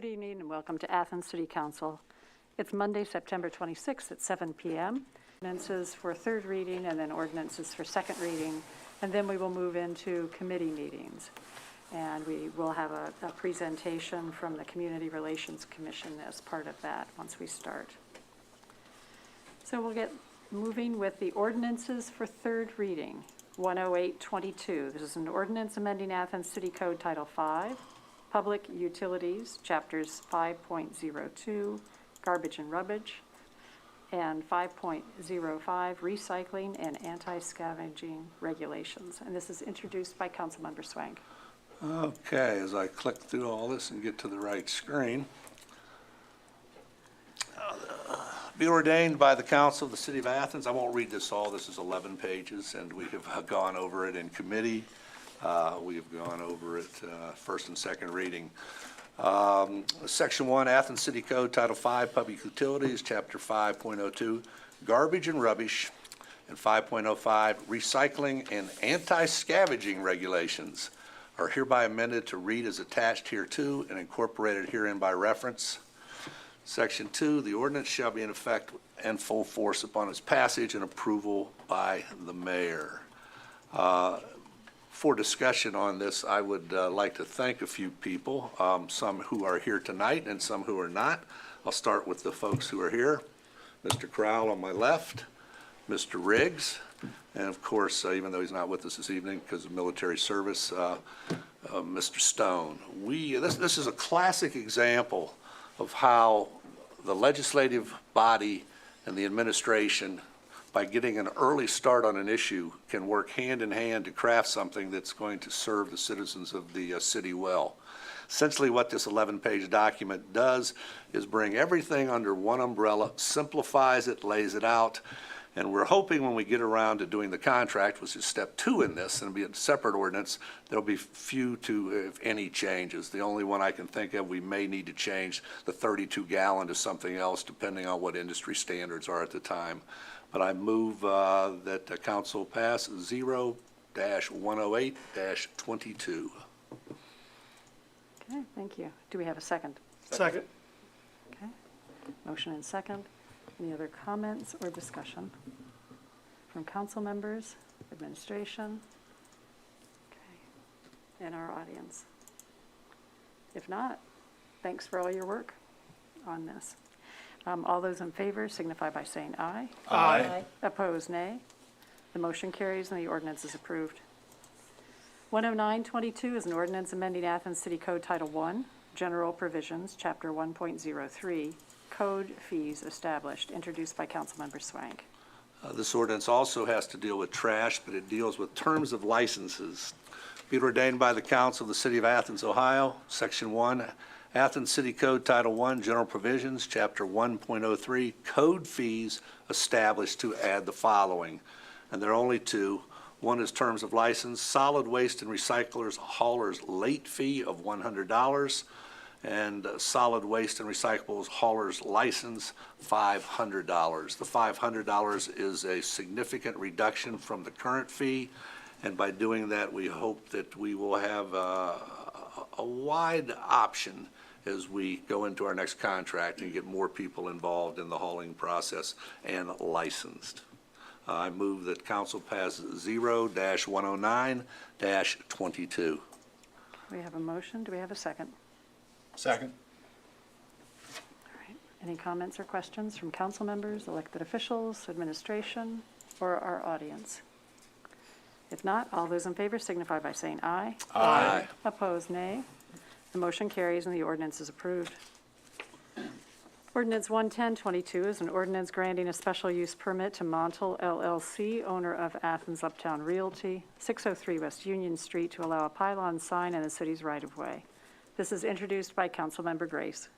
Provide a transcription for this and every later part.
Good evening and welcome to Athens City Council. It's Monday, September 26th at 7 p.m. Ordinances for third reading and then ordinances for second reading. And then we will move into committee meetings. And we will have a presentation from the Community Relations Commission as part of that once we start. So we'll get moving with the ordinances for third reading. 10822. This is an ordinance amending Athens City Code Title 5, Public Utilities, Chapters 5.02, Garbage and Rubbish, and 5.05, Recycling and Anti-Scavenging Regulations. And this is introduced by Councilmember Swank. Okay, as I click through all this and get to the right screen. Be ordained by the Council of the City of Athens. I won't read this all. This is 11 pages, and we have gone over it in committee. We have gone over it first and second reading. Section 1, Athens City Code, Title 5, Public Utilities, Chapter 5.02, Garbage and Rubbish, and 5.05, Recycling and Anti-Scavenging Regulations are hereby amended to read as attached hereto and incorporated herein by reference. Section 2, the ordinance shall be in effect and full force upon its passage and approval by the mayor. For discussion on this, I would like to thank a few people, some who are here tonight and some who are not. I'll start with the folks who are here. Mr. Crowell on my left, Mr. Riggs, and of course, even though he's not with us this evening because of military service, Mr. Stone. This is a classic example of how the legislative body and the administration, by getting an early start on an issue, can work hand in hand to craft something that's going to serve the citizens of the city well. Essentially what this 11-page document does is bring everything under one umbrella, simplifies it, lays it out, and we're hoping when we get around to doing the contract, which is step 2 in this, and it'll be a separate ordinance, there'll be few to, if any, changes. The only one I can think of, we may need to change the 32-gallon to something else, depending on what industry standards are at the time. But I move that the council pass 0-108-22. Okay, thank you. Do we have a second? Second. Okay, motion and second. Any other comments or discussion from council members, administration, okay, and our audience? If not, thanks for all your work on this. All those in favor signify by saying aye. Aye. Opposed, nay. The motion carries and the ordinance is approved. 10922 is an ordinance amending Athens City Code Title 1, General Provisions, Chapter 1.03, Code Fees Established, introduced by Councilmember Swank. This ordinance also has to deal with trash, but it deals with terms of licenses. Be it ordained by the Council of the City of Athens, Ohio, Section 1, Athens City Code Title 1, General Provisions, Chapter 1.03, Code Fees Established to add the following, and there are only 2. One is terms of license, solid waste and recyclers haulers late fee of $100, and solid waste and recyclables haulers license $500. The $500 is a significant reduction from the current fee, and by doing that we hope that we will have a wide option as we go into our next contract and get more people involved in the hauling process and licensed. I move that council pass 0-109-22. We have a motion. Do we have a second? Second. All right. Any comments or questions from council members, elected officials, administration, or our audience? If not, all those in favor signify by saying aye. Aye. Opposed, nay. The motion carries and the ordinance is approved. Ordinance 11022 is an ordinance granting a special use permit to Montel LLC, owner of Athens Uptown Realty, 603 West Union Street, to allow a pylon sign in the city's right-of-way. This is introduced by Councilmember Grace.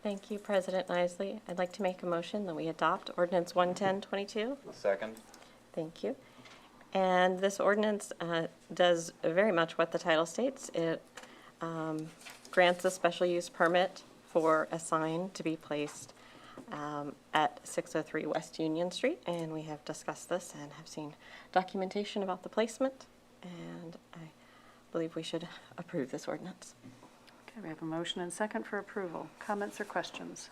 Thank you, President Isley. I'd like to make a motion that we adopt Ordinance 11022. Second. Thank you. And this ordinance does very much what the title states. It grants a special use permit for a sign to be placed at 603 West Union Street, and we have discussed this and have seen documentation about the placement, and I believe we should approve this ordinance. Okay, we have a motion and second for approval. Comments or questions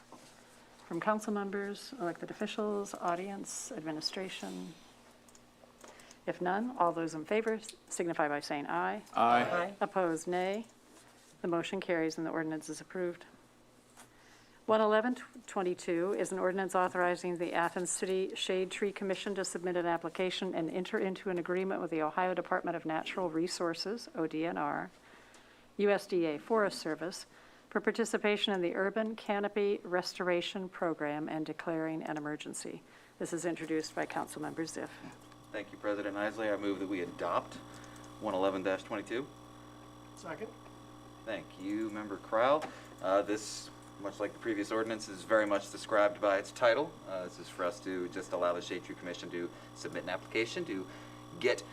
from council members, elected officials, audience, administration? If none, all those in favor signify by saying aye. Aye. Opposed, nay. The motion carries and the ordinance is approved. 11122 is an ordinance authorizing the Athens City Shade Tree Commission to submit an application and enter into an agreement with the Ohio Department of Natural Resources, ODNR, USDA Forest Service, for participation in the Urban Canopy Restoration Program and declaring an emergency. This is introduced by Councilmember Ziff. Thank you, President Isley. I move that we adopt 111-22. Second. Thank you, Member Crowell. This, much like the previous ordinance, is very much described by its title. This is for us to just allow the Shade Tree Commission to submit an application to get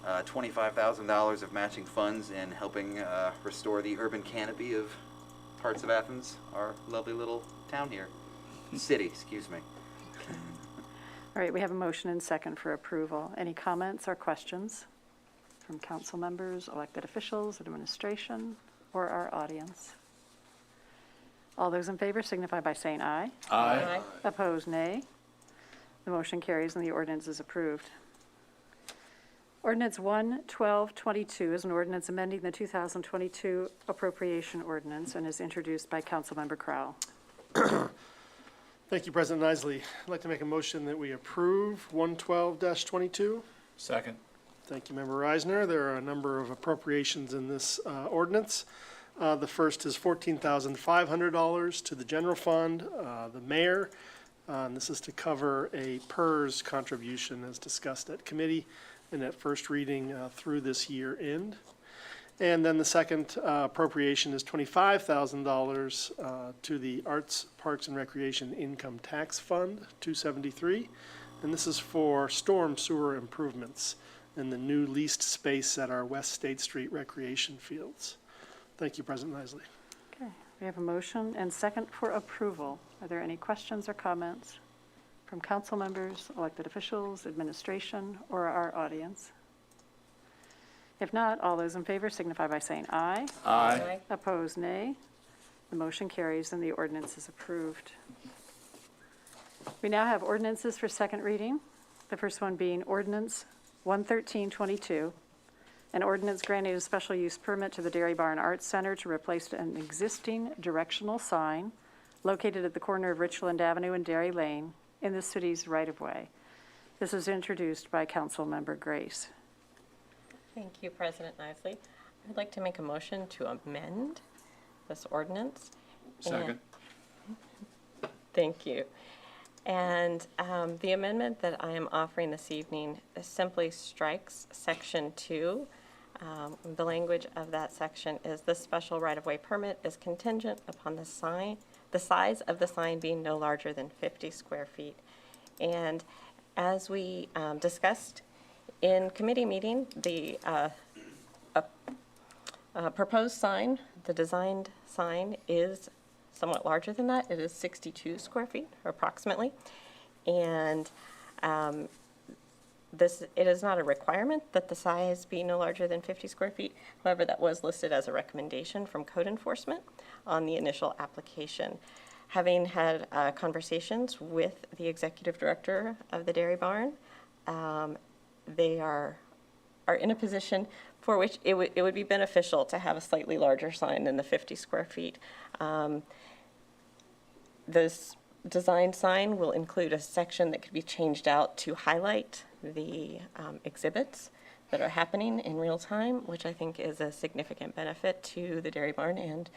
$25,000 of matching funds in helping restore the urban canopy of parts of Athens, our lovely little town here. City, excuse me. All right, we have a motion and second for approval. Any comments or questions from council members, elected officials, administration, or our audience? All those in favor signify by saying aye. Aye. Opposed, nay. The motion carries and the ordinance is approved. Ordinance 11222 is an ordinance amending the 2022 Appropriation Ordinance and is introduced by Councilmember Crowell. Thank you, President Isley. I'd like to make a motion that we approve 112-22. Second. Thank you, Member Reisner. There are a number of appropriations in this ordinance. The first is $14,500 to the general fund, the mayor. And this is to cover a PERS contribution as discussed at committee and at first reading through this year end. And then the second appropriation is $25,000 to the Arts, Parks, and Recreation Income Tax Fund, 273. And this is for storm sewer improvements in the new leased space at our West State Street recreation fields. Thank you, President Isley. Okay, we have a motion and second for approval. Are there any questions or comments from council members, elected officials, administration, or our audience? If not, all those in favor signify by saying aye. Aye. Opposed, nay. The motion carries and the ordinance is approved. We now have ordinances for second reading. The first one being Ordinance 11322, an ordinance granting a special use permit to the Dairy Barn Arts Center to replace an existing directional sign located at the corner of Richland Avenue and Dairy Lane in the city's right-of-way. This is introduced by Councilmember Grace. Thank you, President Isley. I'd like to make a motion to amend this ordinance. Second. Thank you. And the amendment that I am offering this evening simply strikes Section 2. The language of that section is the special right-of-way permit is contingent upon the size of the sign being no larger than 50 square feet. And as we discussed in committee meeting, the proposed sign, the designed sign, is somewhat larger than that. It is 62 square feet, approximately. And it is not a requirement that the size be no larger than 50 square feet. However, that was listed as a recommendation from code enforcement on the initial application. Having had conversations with the executive director of the Dairy Barn, they are in a position for which it would be beneficial to have a slightly larger sign than the 50 square feet. This design sign will include a section that could be changed out to highlight the exhibits that are happening in real time, which I think is a significant benefit to the Dairy Barn and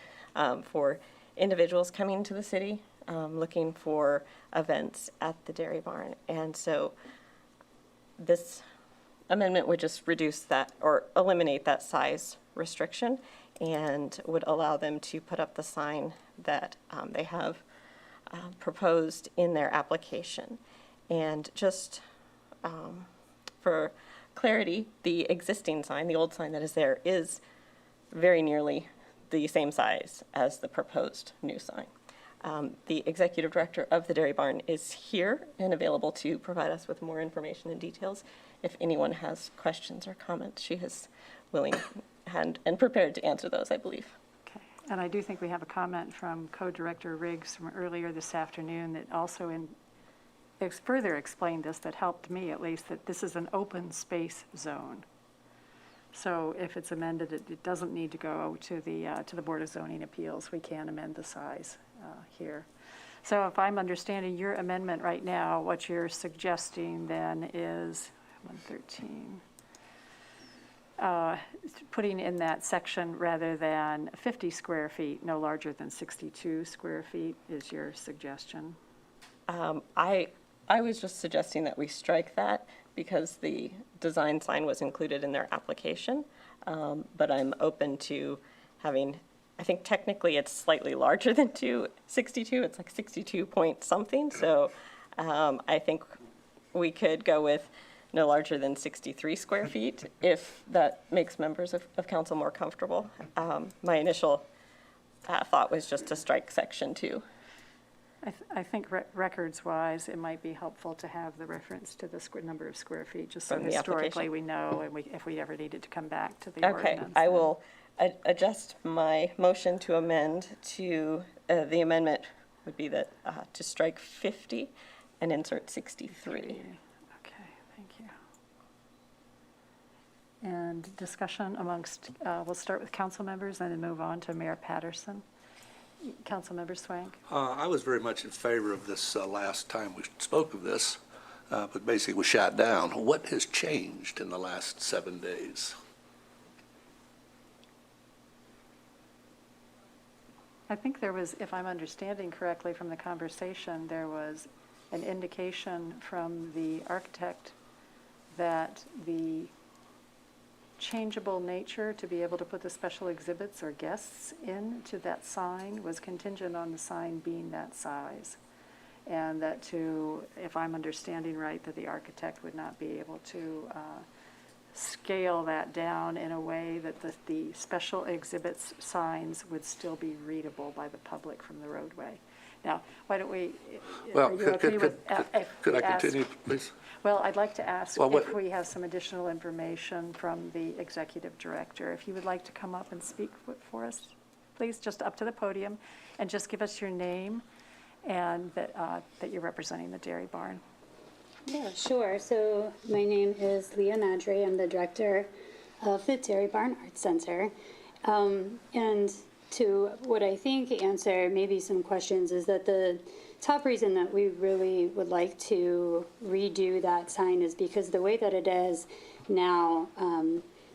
for individuals coming to the city looking for events at the Dairy Barn. And so this amendment would just reduce that or eliminate that size restriction and would allow them to put up the sign that they have proposed in their application. And just for clarity, the existing sign, the old sign that is there, is very nearly the same size as the proposed new sign. The executive director of the Dairy Barn is here and available to provide us with more information and details. If anyone has questions or comments, she is willing and prepared to answer those, I believe. Okay. And I do think we have a comment from Code Director Riggs from earlier this afternoon that also further explained this, that helped me at least, that this is an open space zone. So if it's amended, it doesn't need to go to the Board of Zoning Appeals. We can amend the size here. So if I'm understanding your amendment right now, what you're suggesting then is 113. Putting in that section rather than 50 square feet, no larger than 62 square feet is your suggestion. I was just suggesting that we strike that because the design sign was included in their application, but I'm open to having, I think technically it's slightly larger than 262, it's like 62 point something, so I think we could go with no larger than 63 square feet, if that makes members of council more comfortable. My initial thought was just to strike section 2. I think records-wise, it might be helpful to have the reference to the number of square feet, just so From the historically application. we know, and if we ever needed to come back to the ordinance. Okay, I will adjust my motion to amend to, the amendment would be that, to strike 50 and insert 63. Okay, thank you. And discussion amongst, we'll start with council members and then move on to Mayor Patterson. Councilmember Swank? I was very much in favor of this last time we spoke of this, but basically was shot down. What has changed in the last 7 days? I think there was, if I'm understanding correctly from the conversation, there was an indication from the architect that the changeable nature to be able to put the special exhibits or guests into that sign was contingent on the sign being that size. And that to, if I'm understanding right, that the architect would not be able to scale that down in a way that the special exhibits signs would still be readable by the public from the roadway. Now, why don't we, Well, are you okay with, if could we I ask- continue, please? Well, I'd like to ask Well, what- if we have some additional information from the executive director. If you would like to come up and speak for us, please, just up to the podium, and just give us your name and that you're representing the Dairy Barn. Yeah, sure. So my name is Leah Nadry. I'm the director of the Dairy Barn Arts Center. And to what I think answer maybe some questions is that the top reason that we really would like to redo that sign is because the way that it is now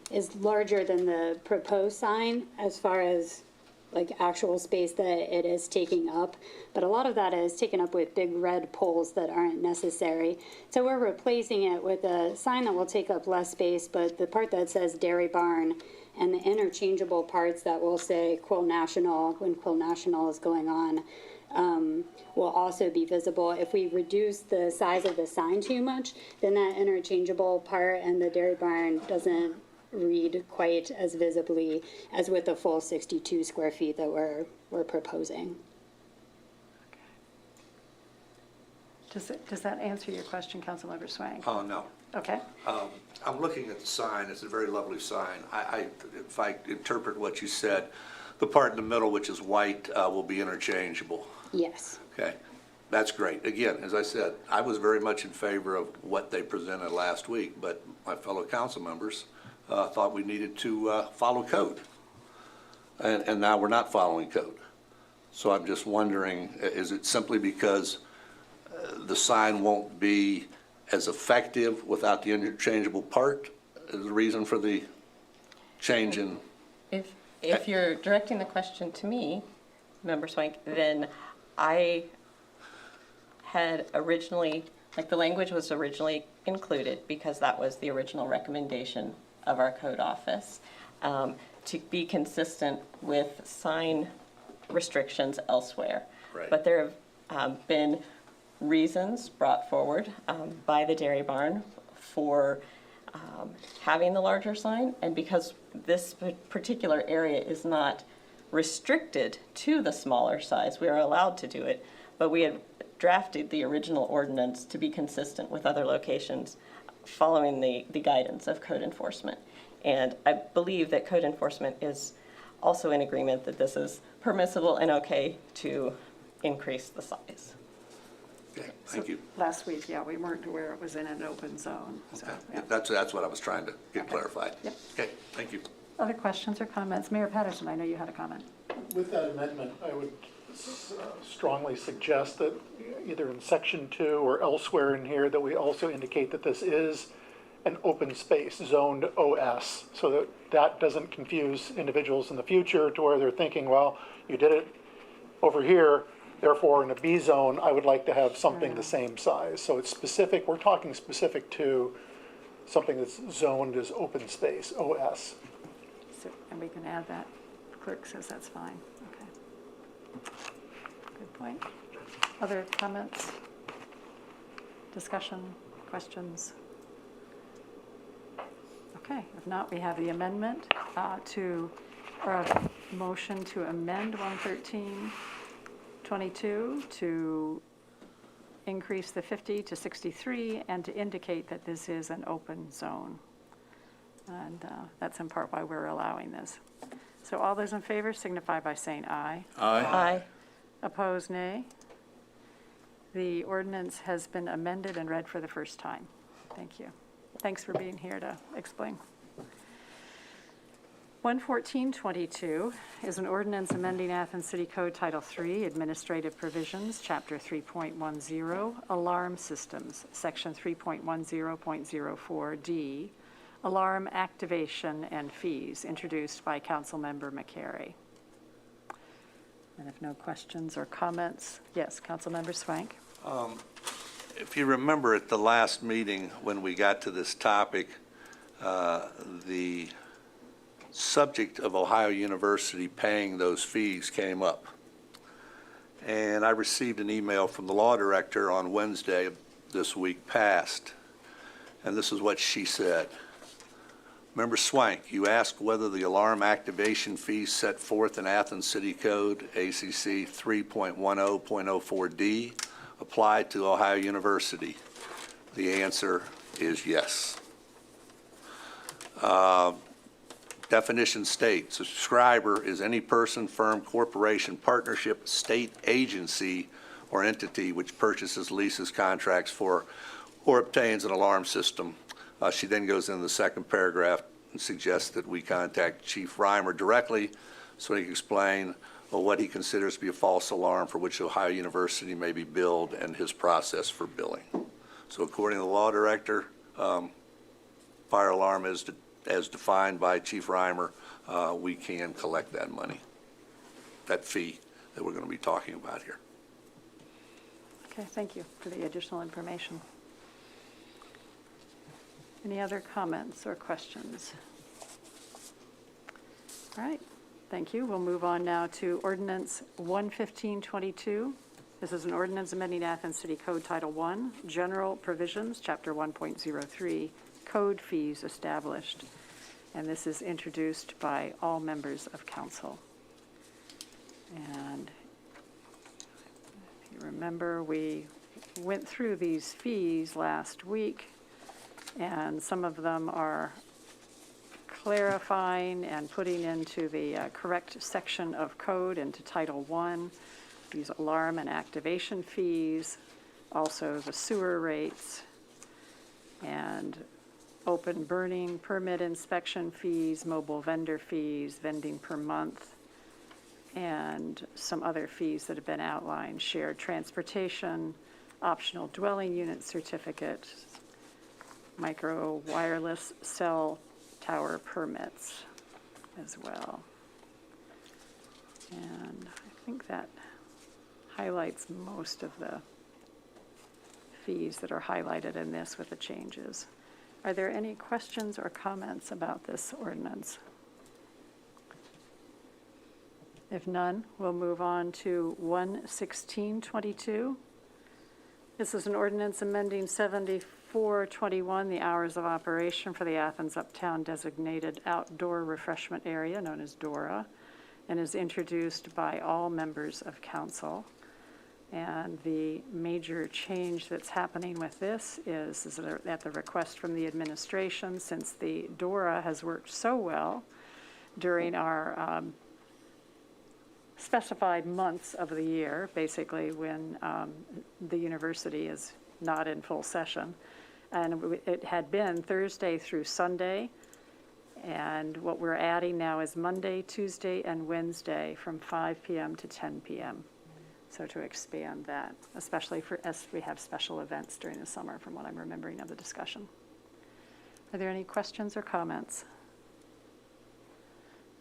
is larger than the proposed sign as far as like actual space that it is taking up. But a lot of that is taken up with big red poles that aren't necessary. So we're replacing it with a sign that will take up less space, but the part that says Dairy Barn and the interchangeable parts that will say Quill National when Quill National is going on will also be visible. If we reduce the size of the sign too much, then that interchangeable part and the Dairy Barn doesn't read quite as visibly as with the full 62 square feet that we're proposing. Does that answer your question, Councilmember Swank? Oh, no. Okay. I'm looking at the sign. It's a very lovely sign. If I interpret what you said, the part in the middle, which is white, will be interchangeable. Yes. Okay, that's great. Again, as I said, I was very much in favor of what they presented last week, but my fellow council members thought we needed to follow code. And now we're not following code. So I'm just wondering, is it simply because the sign won't be as effective without the interchangeable part is the reason for the change in? If you're directing the question to me, Member Swank, then I had originally, like the language was originally included because that was the original recommendation of our code office, to be consistent with sign restrictions elsewhere. Right. But there have been reasons brought forward by the Dairy Barn for having the larger sign, and because this particular area is not restricted to the smaller size, we are allowed to do it, but we had drafted the original ordinance to be consistent with other locations following the guidance of code enforcement. And I believe that code enforcement is also in agreement that this is permissible and okay to increase the size. Okay, thank you. Last week, yeah, we weren't aware it was in an open zone, so, Okay, yeah. That's what I was trying to get Okay. clarified. Yep. Okay, thank you. Other questions or comments? Mayor Patterson, I know you had a comment. With that amendment, I would strongly suggest that either in section 2 or elsewhere in here, that we also indicate that this is an open space zoned OS, so that that doesn't confuse individuals in the future to where they're thinking, well, you did it over here, therefore in a B zone, I would like to have something the same size. So it's specific, we're talking specific to something that's zoned as open space, OS. So, and we can add that. Clerk says that's fine. Okay. Good point. Other comments? Discussion? Questions? Okay, if not, we have the amendment or a motion to amend 11322 to increase the 50 to 63 and to indicate that this is an open zone. And that's in part why we're allowing this. So all those in favor signify by saying aye. Aye. Opposed, nay. The ordinance has been amended and read for the first time. Thank you. Thanks for being here to explain. 11422 is an ordinance amending Athens City Code Title III, Administrative Provisions, Chapter 3.10, Alarm Systems, Section 3.10.04D, Alarm Activation and Fees, introduced by Councilmember McCary. And if no questions or comments, yes, Councilmember Swank. If you remember at the last meeting, when we got to this topic, the subject of Ohio University paying those fees came up. And I received an email from the law director on Wednesday of this week past, and this is what she said. Member Swank, you asked whether the alarm activation fees set forth in Athens City Code, ACC 3.10.04D, apply to Ohio University. The answer is yes. Definition states, a subscriber is any person, firm, corporation, partnership, state agency, or entity which purchases, leases, contracts for, or obtains an alarm system. She then goes into the second paragraph and suggests that we contact Chief Reimer directly so he can explain what he considers to be a false alarm for which Ohio University may be billed and his process for billing. So according to the law director, fire alarm is as defined by Chief Reimer, we can collect that money, that fee that we're going to be talking about here. Okay, thank you for the additional information. Any other comments or questions? All right, thank you. We'll move on now to Ordinance 11522. This is an ordinance amending Athens City Code Title I, General Provisions, Chapter 1.03, Code Fees Established. And this is introduced by all members of council. And if you remember, we went through these fees last week, and some of them are clarifying and putting into the correct section of code into Title I, these alarm and activation fees, also the sewer rates, and open burning permit inspection fees, mobile vendor fees, vending per month, and some other fees that have been outlined, shared transportation, optional dwelling unit certificate, micro wireless cell tower permits as well. And I think that highlights most of the fees that are highlighted in this with the changes. Are there any questions or comments about this ordinance? If none, we'll move on to 11622. This is an ordinance amending 7421, the hours of operation for the Athens Uptown designated outdoor refreshment area known as DORA, and is introduced by all members of council. And the major change that's happening with this is that at the request from the administration, since the DORA has worked so well during our specified months of the year, basically when the university is not in full session. And it had been Thursday through Sunday. And what we're adding now is Monday, Tuesday, and Wednesday from 5 p.m. to 10 p.m. So to expand that, especially for as we have special events during the summer, from what I'm remembering of the discussion. Are there any questions or comments?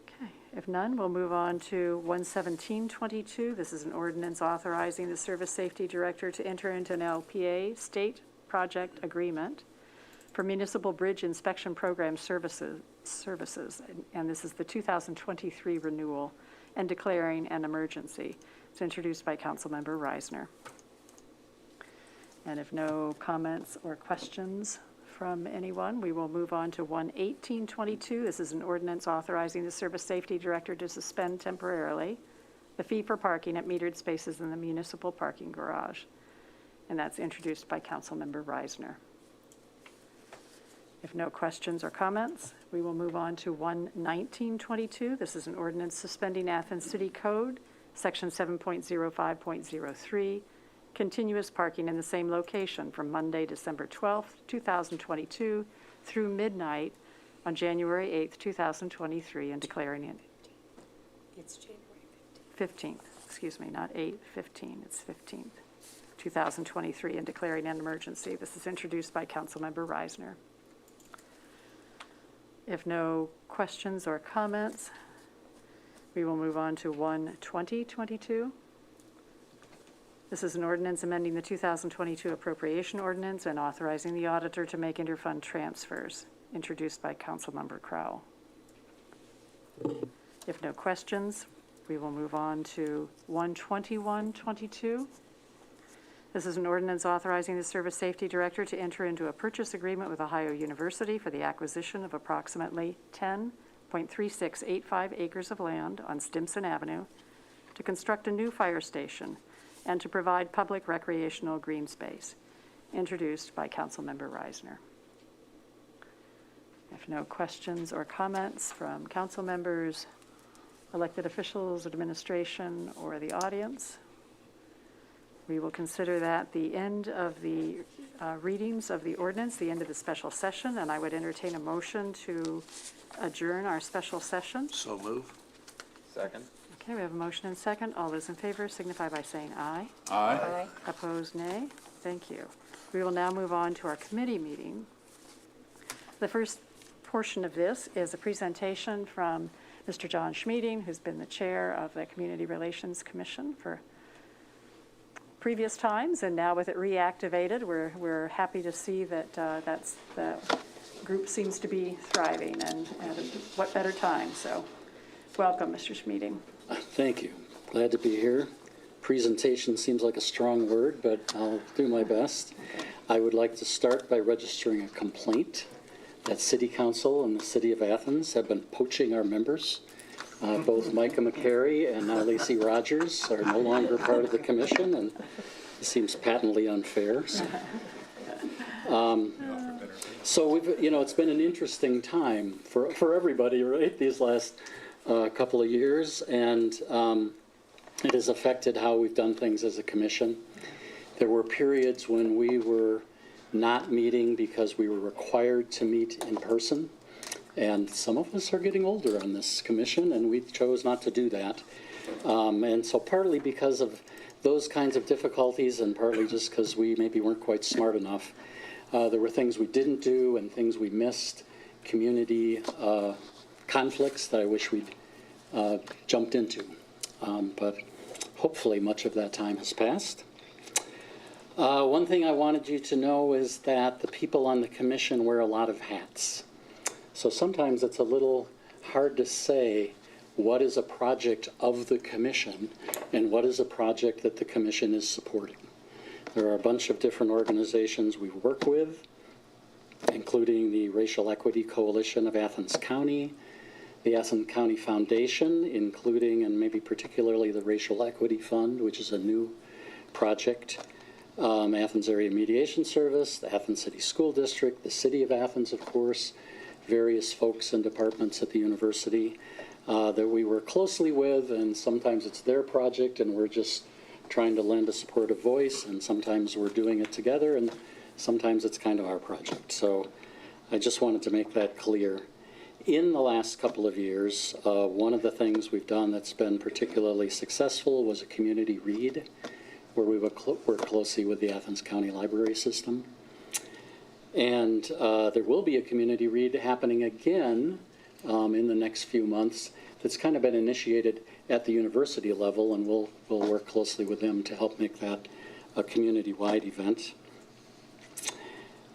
Okay, if none, we'll move on to 11722. This is an ordinance authorizing the Service Safety Director to enter into an LPA state project agreement for Municipal Bridge Inspection Program services, and this is the 2023 renewal, and declaring an emergency. It's introduced by Councilmember Reisner. And if no comments or questions from anyone, we will move on to 11822. This is an ordinance authorizing the Service Safety Director to suspend temporarily the fee for parking at metered spaces in the municipal parking garage. And that's introduced by Councilmember Reisner. If no questions or comments, we will move on to 11922. This is an ordinance suspending Athens City Code, Section 7.05.03, continuous parking in the same location from Monday, December 12th, 2022 through midnight on January 8th, 2023, and declaring it. It's January 15th, excuse me, not 8th, 15, it's 15th, 2023, and declaring an emergency. This is introduced by Councilmember Reisner. If no questions or comments, we will move on to 12022. This is an ordinance amending the 2022 Appropriation Ordinance and authorizing the auditor to make interfund transfers, introduced by Councilmember Crowell. If no questions, we will move on to 12122. This is an ordinance authorizing the Service Safety Director to enter into a purchase agreement with Ohio University for the acquisition of approximately 10.3685 acres of land on Stimson Avenue to construct a new fire station and to provide public recreational green space, introduced by Councilmember Reisner. If no questions or comments from council members, elected officials, administration, or the audience, we will consider that the end of the readings of the ordinance, the end of the special session, and I would entertain a motion to adjourn our special session. So move. Second. Okay, we have a motion and second. All those in favor signify by saying aye. Aye. Opposed, nay. Thank you. We will now move on to our committee meeting. The first portion of this is a presentation from Mr. John Schmeeding, who's been the chair of the Community Relations Commission for previous times, and now with it reactivated, we're happy to see that the group seems to be thriving, and what better time. So welcome, Mr. Schmeeding. Thank you. Glad to be here. Presentation seems like a strong word, but I'll do my best. I would like to start by registering a complaint that City Council and the City of Athens have been poaching our members. Both Micah McCary and now Lacey Rogers are no longer part of the commission, and it seems patently unfair. So we've, it's been an interesting time for everybody, right? These last couple of years, and it has affected how we've done things as a commission. There were periods when we were not meeting because we were required to meet in person. And some of us are getting older on this commission, and we chose not to do that. And so partly because of those kinds of difficulties, and partly just because we maybe weren't quite smart enough, there were things we didn't do and things we missed, community conflicts that I wish we'd jumped into. But hopefully much of that time has passed. One thing I wanted you to know is that the people on the commission wear a lot of hats. So sometimes it's a little hard to say what is a project of the commission and what is a project that the commission is supporting. There are a bunch of different organizations we work with, including the Racial Equity Coalition of Athens County, the Athens County Foundation, including and maybe particularly the Racial Equity Fund, which is a new project, Athens Area Mediation Service, the Athens City School District, the City of Athens, of course, various folks and departments at the university that we work closely with, and sometimes it's their project and we're just trying to lend a supportive voice, and sometimes we're doing it together, and sometimes it's kind of our project. So I just wanted to make that clear. In the last couple of years, one of the things we've done that's been particularly successful was a community read, where we would work closely with the Athens County Library System. And there will be a community read happening again in the next few months that's kind of been initiated at the university level, and we'll work closely with them to help make that a community-wide event.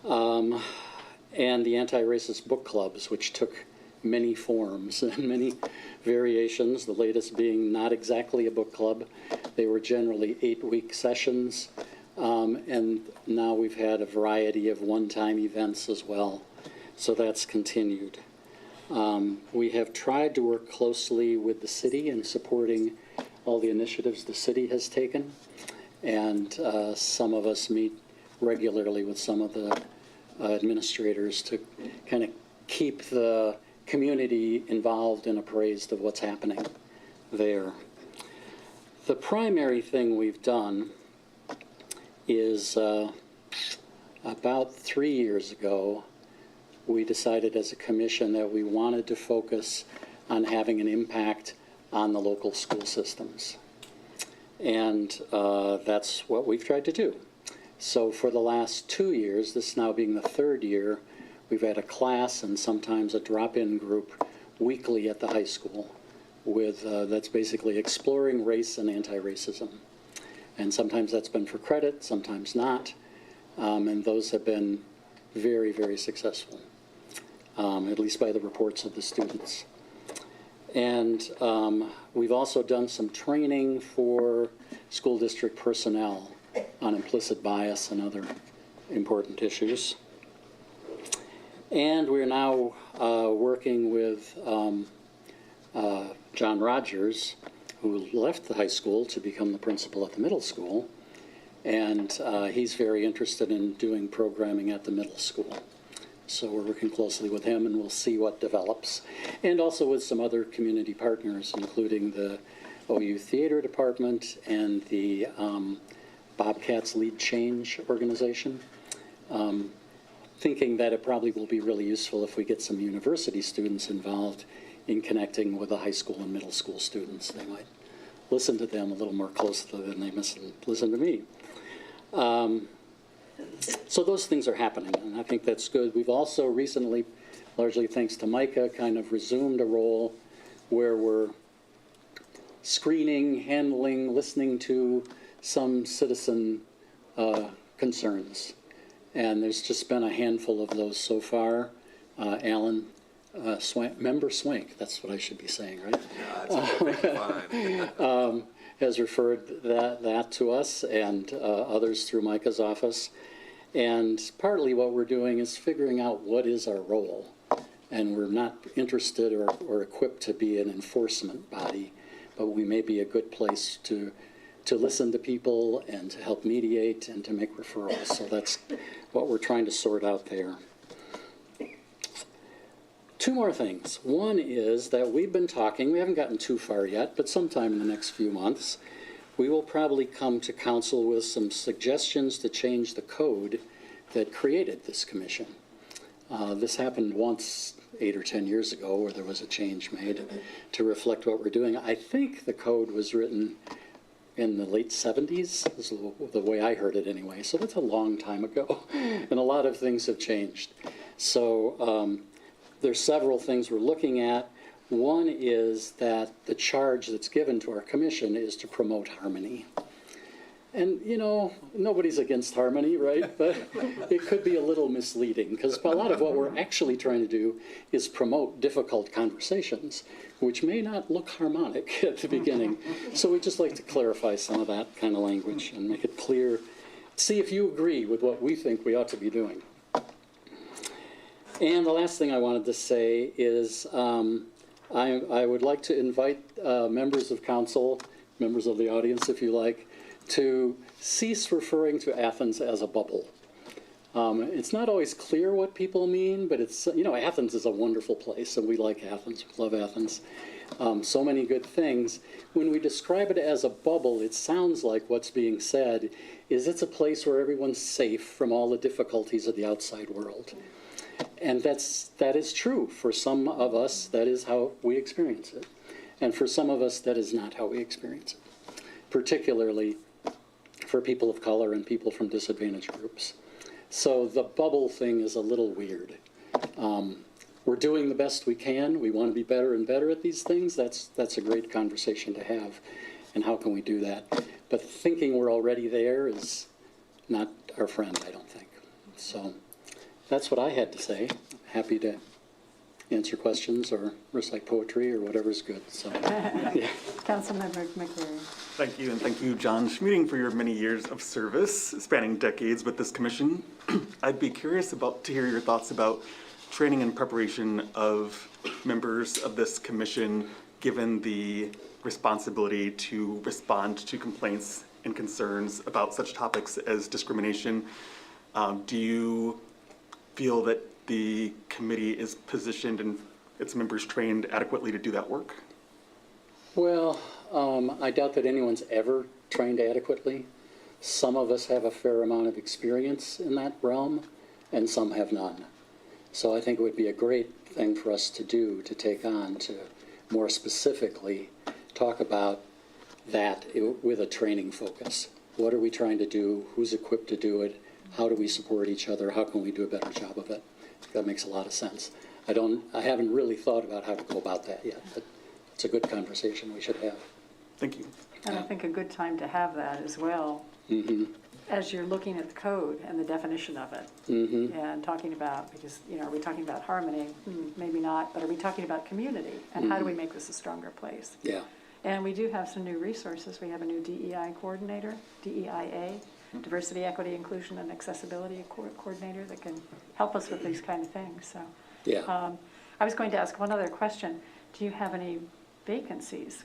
And the anti-racist book clubs, which took many forms and many variations, the latest being not exactly a book club. They were generally 8-week sessions, and now we've had a variety of one-time events as well. So that's continued. We have tried to work closely with the city in supporting all the initiatives the city has taken, and some of us meet regularly with some of the administrators to kind of keep the community involved and appraised of what's happening there. The primary thing we've done is about 3 years ago, we decided as a commission that we wanted to focus on having an impact on the local school systems. And that's what we've tried to do. So for the last 2 years, this now being the 3rd year, we've had a class and sometimes a drop-in group weekly at the high school with that's basically exploring race and anti-racism. And sometimes that's been for credit, sometimes not. And those have been very, very successful, at least by the reports of the students. And we've also done some training for school district personnel on implicit bias and other important issues. And we're now working with John Rogers, who left the high school to become the principal at the middle school. And he's very interested in doing programming at the middle school. So we're working closely with him, and we'll see what develops. And also with some other community partners, including the OU Theater Department and the Bobcats Lead Change organization. Thinking that it probably will be really useful if we get some university students involved in connecting with the high school and middle school students. They might listen to them a little more closely than they listen to me. So those things are happening, and I think that's good. We've also recently, largely thanks to Micah, kind of resumed a role where we're screening, handling, listening to some citizen concerns. And there's just been a handful of those so far. Alan, Member Swank, that's what I should be saying, right? Fine. Has referred that to us and others through Micah's office. And partly what we're doing is figuring out what is our role. And we're not interested or equipped to be an enforcement body, but we may be a good place to listen to people and to help mediate and to make referrals. So that's what we're trying to sort out there. 2 more things. One is that we've been talking, we haven't gotten too far yet, but sometime in the next few months, we will probably come to council with some suggestions to change the code that created this commission. This happened once 8 or 10 years ago where there was a change made to reflect what we're doing. I think the code was written in the late 70s, is the way I heard it anyway. So that's a long time ago, and a lot of things have changed. So there's several things we're looking at. One is that the charge that's given to our commission is to promote harmony. And, you know, nobody's against harmony, right? But it could be a little misleading, because a lot of what we're actually trying to do is promote difficult conversations, which may not look harmonic at the beginning. So we just like to clarify some of that kind of language and make it clear. See if you agree with what we think we ought to be doing. And the last thing I wanted to say is I would like to invite members of council, members of the audience if you like, to cease referring to Athens as a bubble. It's not always clear what people mean, but it's, Athens is a wonderful place, and we like Athens, we love Athens. So many good things. When we describe it as a bubble, it sounds like what's being said is it's a place where everyone's safe from all the difficulties of the outside world. And that is true. For some of us, that is how we experience it. And for some of us, that is not how we experience it, particularly for people of color and people from disadvantaged groups. So the bubble thing is a little weird. We're doing the best we can. We want to be better and better at these things. That's a great conversation to have. And how can we do that? But thinking we're already there is not our friend, I don't think. So that's what I had to say. Happy to answer questions or recite poetry or whatever's good. So, yeah. Councilmember McCleary. Thank you, and thank you, John Schmeating, for your many years of service spanning decades with this commission. I'd be curious to hear your thoughts about training and preparation of members of this commission, given the responsibility to respond to complaints and concerns about such topics as discrimination. Do you feel that the committee is positioned and its members trained adequately to do that work? Well, I doubt that anyone's ever trained adequately. Some of us have a fair amount of experience in that realm, and some have none. So I think it would be a great thing for us to do, to take on, to more specifically talk about that with a training focus. What are we trying to do? Who's equipped to do it? How do we support each other? How can we do a better job of it? That makes a lot of sense. I haven't really thought about how to go about that yet, but it's a good conversation we should have. Thank you. And I think a good time to have that as well, as you're looking at the code and the definition of it. And talking about, because, are we talking about harmony? Maybe not, but are we talking about community? And how do we make this a stronger place? Yeah. And we do have some new resources. We have a new DEI coordinator, DEIA, Diversity, Equity, Inclusion, and Accessibility coordinator that can help us with these kind of things. So, Yeah. I was going to ask one other question. Do you have any vacancies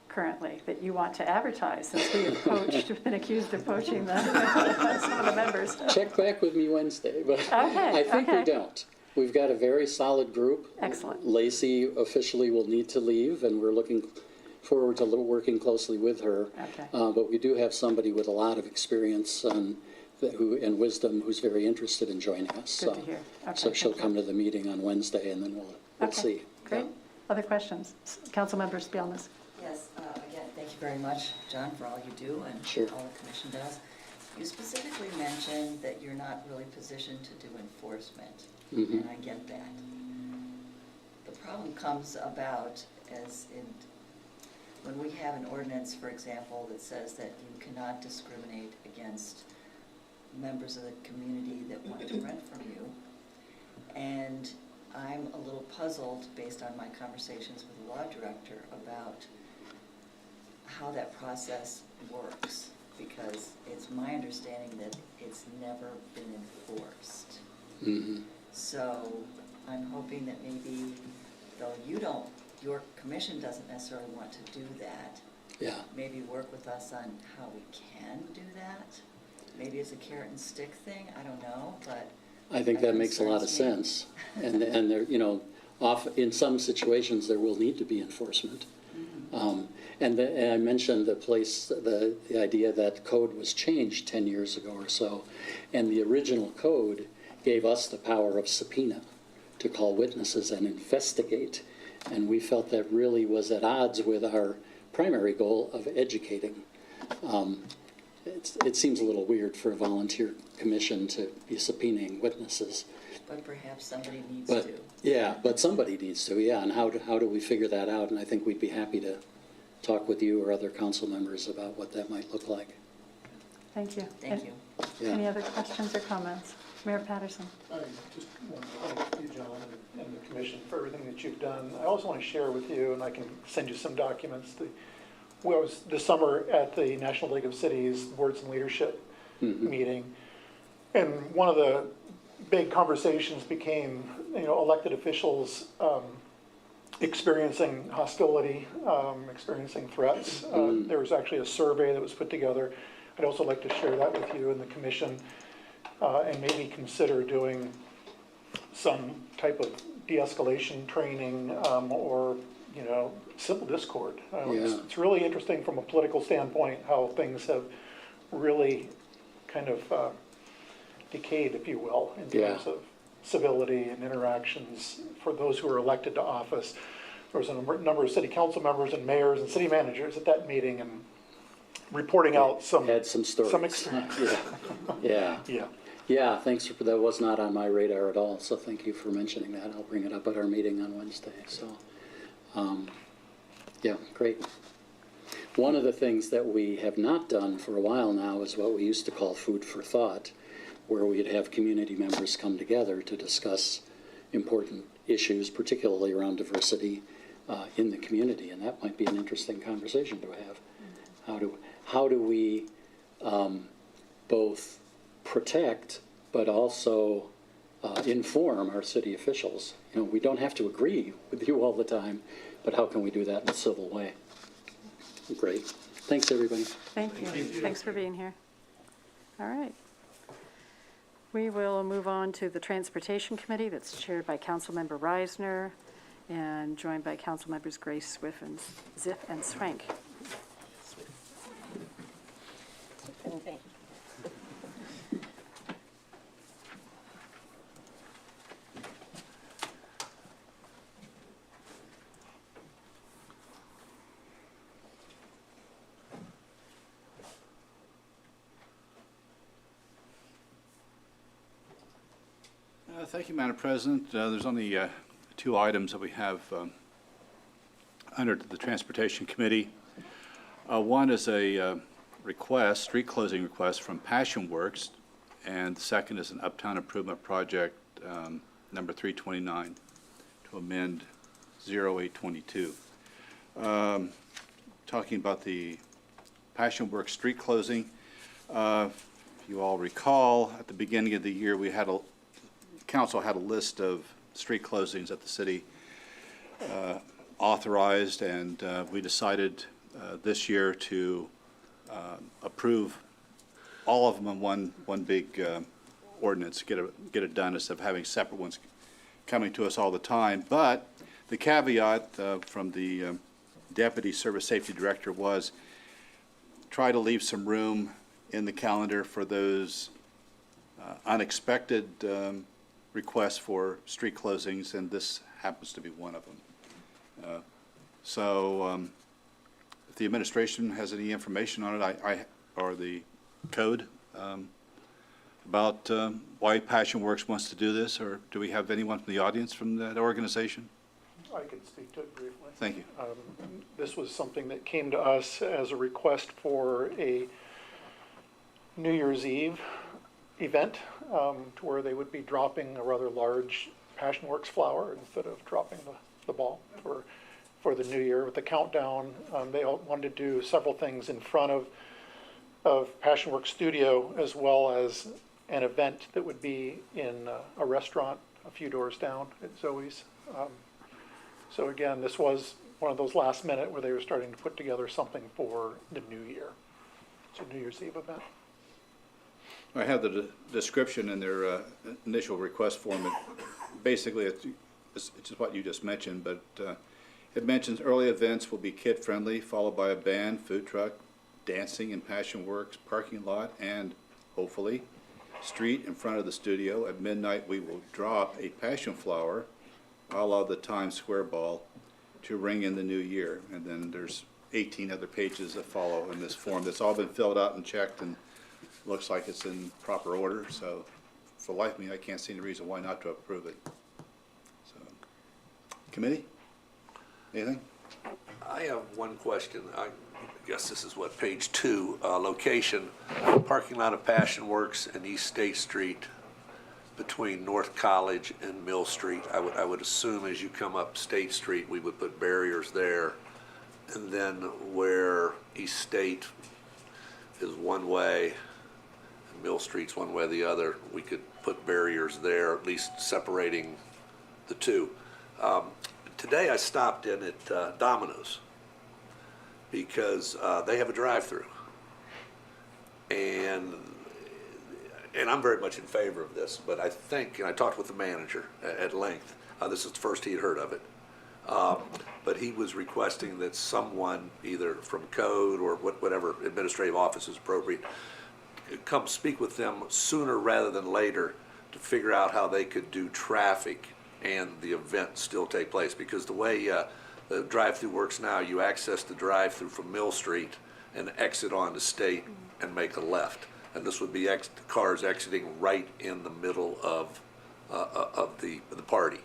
currently that you want to advertise, since we have been accused of poaching some of the members? Check back with me Wednesday, but Okay, I think okay. we don't. We've got a very solid group. Excellent. Lacey officially will need to leave, and we're looking forward to working closely with her. Okay. But we do have somebody with a lot of experience and wisdom who's very interested in joining us. Good to hear. Okay, So she'll thank you. come to the meeting on Wednesday, and then we'll Okay, see. great. Other questions? Councilmember Spielness. Yes, again, thank you very much, John, for all you do and Sure. all the commission does. You specifically mentioned that you're not really positioned to do enforcement, and I get that. The problem comes about when we have an ordinance, for example, that says that you cannot discriminate against members of the community that want to rent from you. And I'm a little puzzled, based on my conversations with the law director, about how that process works, because it's my understanding that it's never been enforced. So I'm hoping that maybe, though your commission doesn't necessarily want to do that, Yeah. maybe work with us on how we can do that. Maybe it's a carrot and stick thing, I don't know, but I think that makes a lot of sense. And there, in some situations, there will need to be enforcement. And I mentioned the idea that code was changed 10 years ago or so, and the original code gave us the power of subpoena to call witnesses and investigate. And we felt that really was at odds with our primary goal of educating. It seems a little weird for a volunteer commission to be subpoenaing witnesses. but perhaps somebody needs to. Yeah, but somebody needs to, yeah, and how do we figure that out? And I think we'd be happy to talk with you or other council members about what that might look like. Thank you. Thank you. Yeah. Any other questions or comments? Mayor Patterson. I just want to thank you, John, and the commission for everything that you've done. I also want to share with you, and I can send you some documents. I was this summer at the National League of Cities Boards and Leadership meeting, and one of the big conversations became, elected officials experiencing hostility, experiencing threats. There was actually a survey that was put together. I'd also like to share that with you and the commission. and maybe consider doing some type of de-escalation training, or, simple discord. Yeah. It's really interesting from a political standpoint how things have really kind of decayed, if you will, in terms Yeah. of civility and interactions for those who are elected to office. There was a number of city council members and mayors and city managers at that meeting and reporting out some. Had some stories. experience. Yeah. Yeah. Yeah, thanks for, that was not on my radar at all, so thank you for mentioning that. I'll bring it up at our meeting on Wednesday, so, yeah, great. One of the things that we have not done for a while now is what we used to call food for thought, where we'd have community members come together to discuss important issues, particularly around diversity in the community, and that might be an interesting conversation to have. How do we both protect but also inform our city officials? We don't have to agree with you all the time, but how can we do that in a civil way? Great. Thanks, everybody. Thank you. Thanks for being here. All right. We will move on to the Transportation Committee that's chaired by Councilmember Reisner and joined by Councilmembers Grace, Ziff, and Swank. Thank you, Madam President. There's only 2 items that we have under the Transportation Committee. One is a request, street closing request from Passion Works, and the second is an Uptown Improvement Project number 329 to amend 0822. Talking about the Passion Works street closing, if you all recall, at the beginning of the year, council had a list of street closings that the city authorized, and we decided this year to approve all of them in one big ordinance, get it done instead of having separate ones coming to us all the time. But the caveat from the Deputy Service Safety Director was try to leave some room in the calendar for those unexpected requests for street closings, and this happens to be one of them. So if the administration has any information on it, or the code about why Passion Works wants to do this, or do we have anyone from the audience from that organization? I can speak to it briefly. Thank you. This was something that came to us as a request for a New Year's Eve event, to where they would be dropping a rather large Passion Works flower instead of dropping the ball for the new year with the countdown. They all wanted to do several things in front of Passion Works Studio, as well as an event that would be in a restaurant a few doors down at Zoe's. So again, this was one of those last minute where they were starting to put together something for the new year. It's a New Year's Eve event. I have the description in their initial request form. Basically, it's just what you just mentioned, but it mentions early events will be kid-friendly, followed by a band, food truck, dancing in Passion Works, parking lot, and hopefully street in front of the studio. At midnight, we will drop a passion flower, a la the Times Square ball, to ring in the new year. And then there's 18 other pages that follow in this form. That's all been filled out and checked, and looks like it's in proper order. So for the life of me, I can't see any reason why not to approve it. So, committee, anything? I have one question. I guess this is what, page 2, location, parking lot of Passion Works and East State Street between North College and Mill Street. I would assume as you come up State Street, we would put barriers there. And then where East State is one way, and Mill Street's one way or the other, we could put barriers there, at least separating the two. Today I stopped in at Domino's because they have a drive-through. And and I'm very much in favor of this, but I think, and I talked with the manager at length, this is the first he'd heard of it, but he was requesting that someone, either from code or whatever administrative office is appropriate, come speak with them sooner rather than later to figure out how they could do traffic and the event still take place. Because the way the drive-through works now, you access the drive-through from Mill Street and exit onto State and make a left. And this would be cars exiting right in the middle of the party.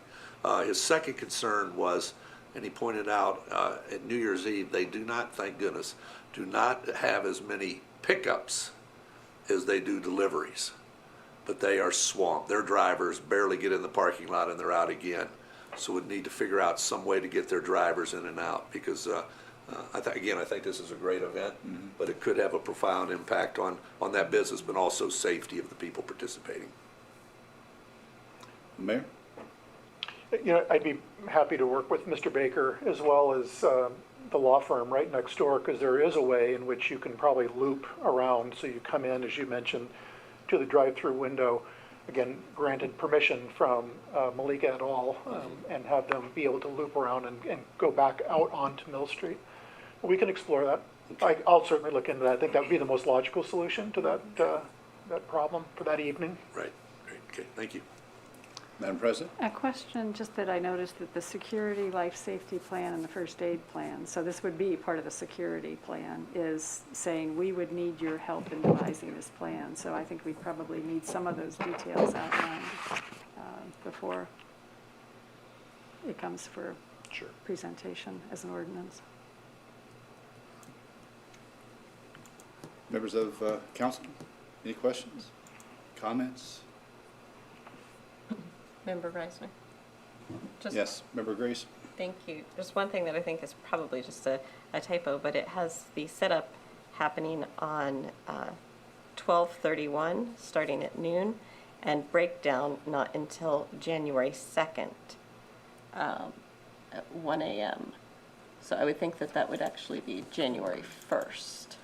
His second concern was, and he pointed out, at New Year's Eve, they do not, thank goodness, do not have as many pickups as they do deliveries. But they are swamped. Their drivers barely get in the parking lot and they're out again. So we'd need to figure out some way to get their drivers in and out, because I think this is a great event, but it could have a profound impact on that business, but also safety of the people participating. Mayor? You know, I'd be happy to work with Mr. Baker as well as the law firm right next door, because there is a way in which you can probably loop around. So you come in, as you mentioned, to the drive-through window, again, granted permission from Malika et al., and have them be able to loop around and go back out onto Mill Street. We can explore that. I'll certainly look into that. I think that would be the most logical solution to that problem for that evening. Right, great, okay, thank you. Madam President? A question, just that I noticed that the security, life safety plan and the first aid plan, so this would be part of the security plan, is saying we would need your help in devising this plan. So I think we probably need some of those details outlined before it comes for presentation as an ordinance. Members of council, any questions, comments? Member Reisner? Just- Yes, Member Grace? Thank you. There's one thing that I think is probably just a typo, but it has the setup happening on 12/31, starting at noon, and breakdown not until January 2nd at 1 a.m. So I would think that that would actually be January 1st.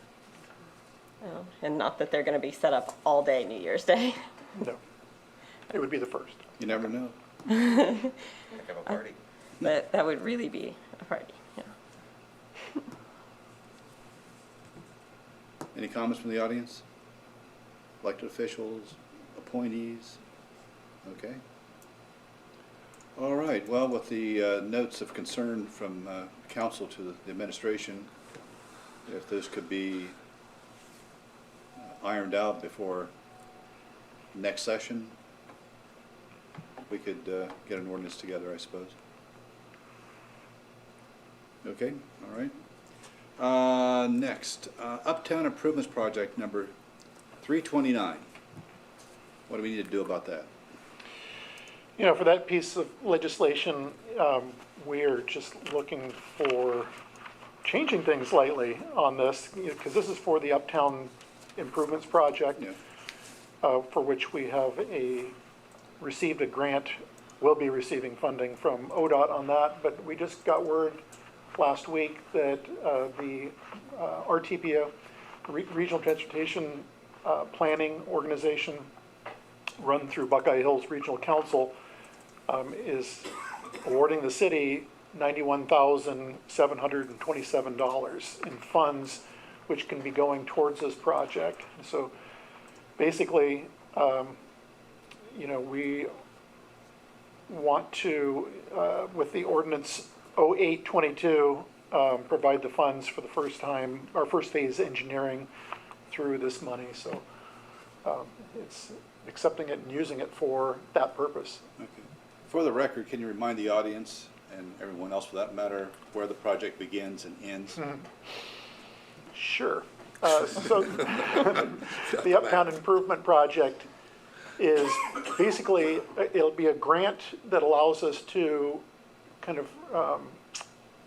And not that they're going to be set up all day New Year's Day. No, it would be the first. You never know. Heck of a party. But that would really be a party, yeah. Any comments from the audience? Elected officials, appointees? Okay. All right, well, with the notes of concern from council to the administration, if this could be ironed out before next session, we could get an ordinance together, I suppose. Okay, all right. Next, Uptown Improvements Project number 329. What do we need to do about that? You know, for that piece of legislation, we are just looking for changing things slightly on this, because this is for the Uptown Improvements Project, Yeah. for which we have received a grant, will be receiving funding from ODOT on that, but we just got word last week that the RTPO, Regional Transportation Planning Organization, run through Buckeye Hills Regional Council, is awarding the city $91,727 in funds, which can be going towards this project. So basically, you know, we want to, with the ordinance 0822, provide the funds for the first time, our first phase engineering through this money. So it's accepting it and using it for that purpose. Okay. For the record, can you remind the audience, and everyone else for that matter, where the project begins and ends? Sure. So the Uptown Improvement Project is basically, it'll be a grant that allows us to kind of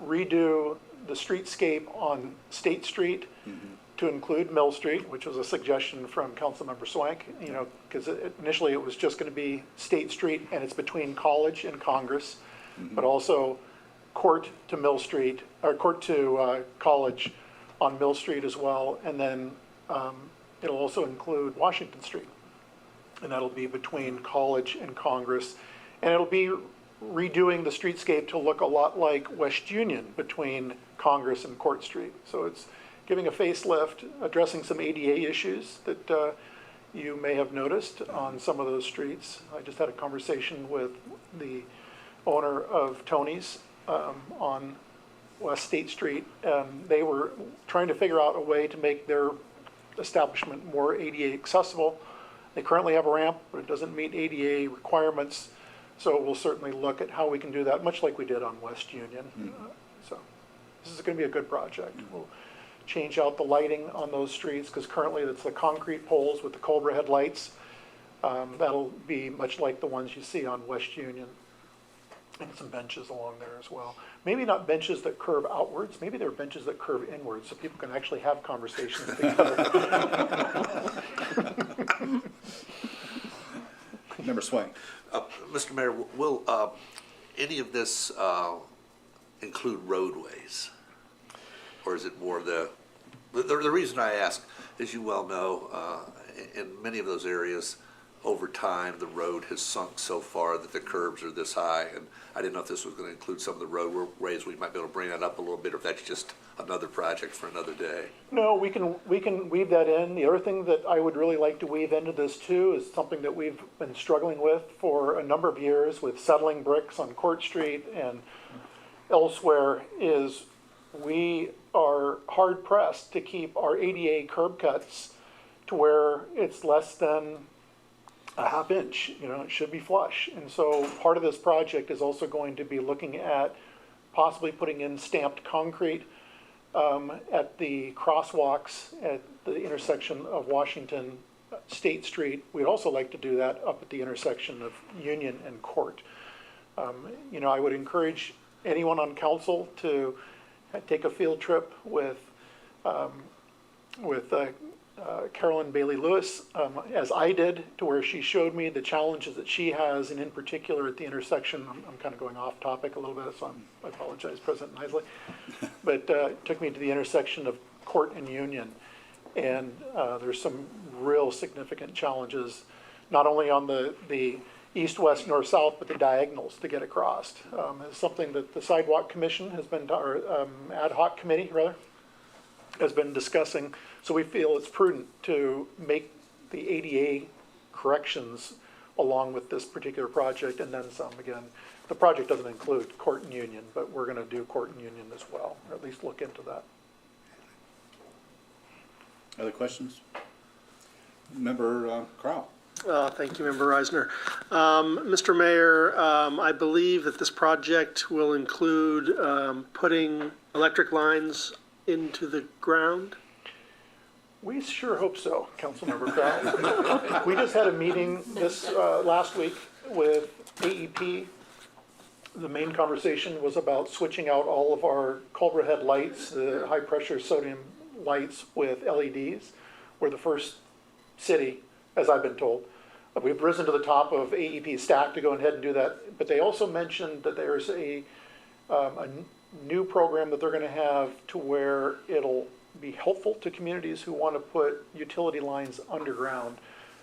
redo the streetscape on State Street to include Mill Street, which was a suggestion from Councilmember Swank, you know, because initially it was just going to be State Street, and it's between College and Congress, but also Court to Mill Street, or Court to College on Mill Street as well, and then it'll also include Washington Street and that'll be between College and Congress. And it'll be redoing the streetscape to look a lot like West Union between Congress and Court Street. So it's giving a facelift, addressing some ADA issues that you may have noticed on some of those streets. I just had a conversation with the owner of Tony's on West State Street, and they were trying to figure out a way to make their establishment more ADA accessible. They currently have a ramp, but it doesn't meet ADA requirements, so we'll certainly look at how we can do that, much like we did on West Union. So this is going to be a good project. We'll change out the lighting on those streets, because currently it's the concrete poles with the Cobra headlights. That'll be much like the ones you see on West Union. And some benches along there as well. Maybe not benches that curve outwards, maybe they're benches that curve inwards, so people can actually have conversations together. Member Swain. Mr. Mayor, will any of this include roadways? Or is it more the reason I ask, as you well know, in many of those areas, over time, the road has sunk so far that the curbs are this high, and I didn't know if this was going to include some of the roadways. We might be able to bring that up a little bit, or if that's just another project for another day. No, we can weave that in. The other thing that I would really like to weave into this too is something that we've been struggling with for a number of years with settling bricks on Court Street and elsewhere, is we are hard pressed to keep our ADA curb cuts to where it's less than a half inch. It should be flush. And so part of this project is also going to be looking at possibly putting in stamped concrete at the crosswalks at the intersection of Washington State Street. We'd also like to do that up at the intersection of Union and Court. I would encourage anyone on council to take a field trip with Carolyn Bailey Lewis, as I did, to where she showed me the challenges that she has, and in particular at the intersection. I'm kind of going off topic a little bit, so I apologize, President Isley. But took me to the intersection of Court and Union, and there's some real significant challenges, not only on the east, west, north, south, but the diagonals to get across. It's something that the Sidewalk Commission has been, or ad hoc committee rather, has been discussing. So we feel it's prudent to make the ADA corrections along with this particular project, and then some. Again, the project doesn't include Court and Union, but we're going to do Court and Union as well, or at least look into that. Other questions? Member Crowell. Thank you, Member Reisner. Mr. Mayor, I believe that this project will include putting electric lines into the ground. We sure hope so, Councilmember Crowell. We just had a meeting this last week with AEP. The main conversation was about switching out all of our Culver head lights, the high-pressure sodium lights, with LEDs. We're the first city, as I've been told. We've risen to the top of AEP's stack to go ahead and do that. But they also mentioned that there's a new program that they're going to have to where it'll be helpful to communities who want to put utility lines underground.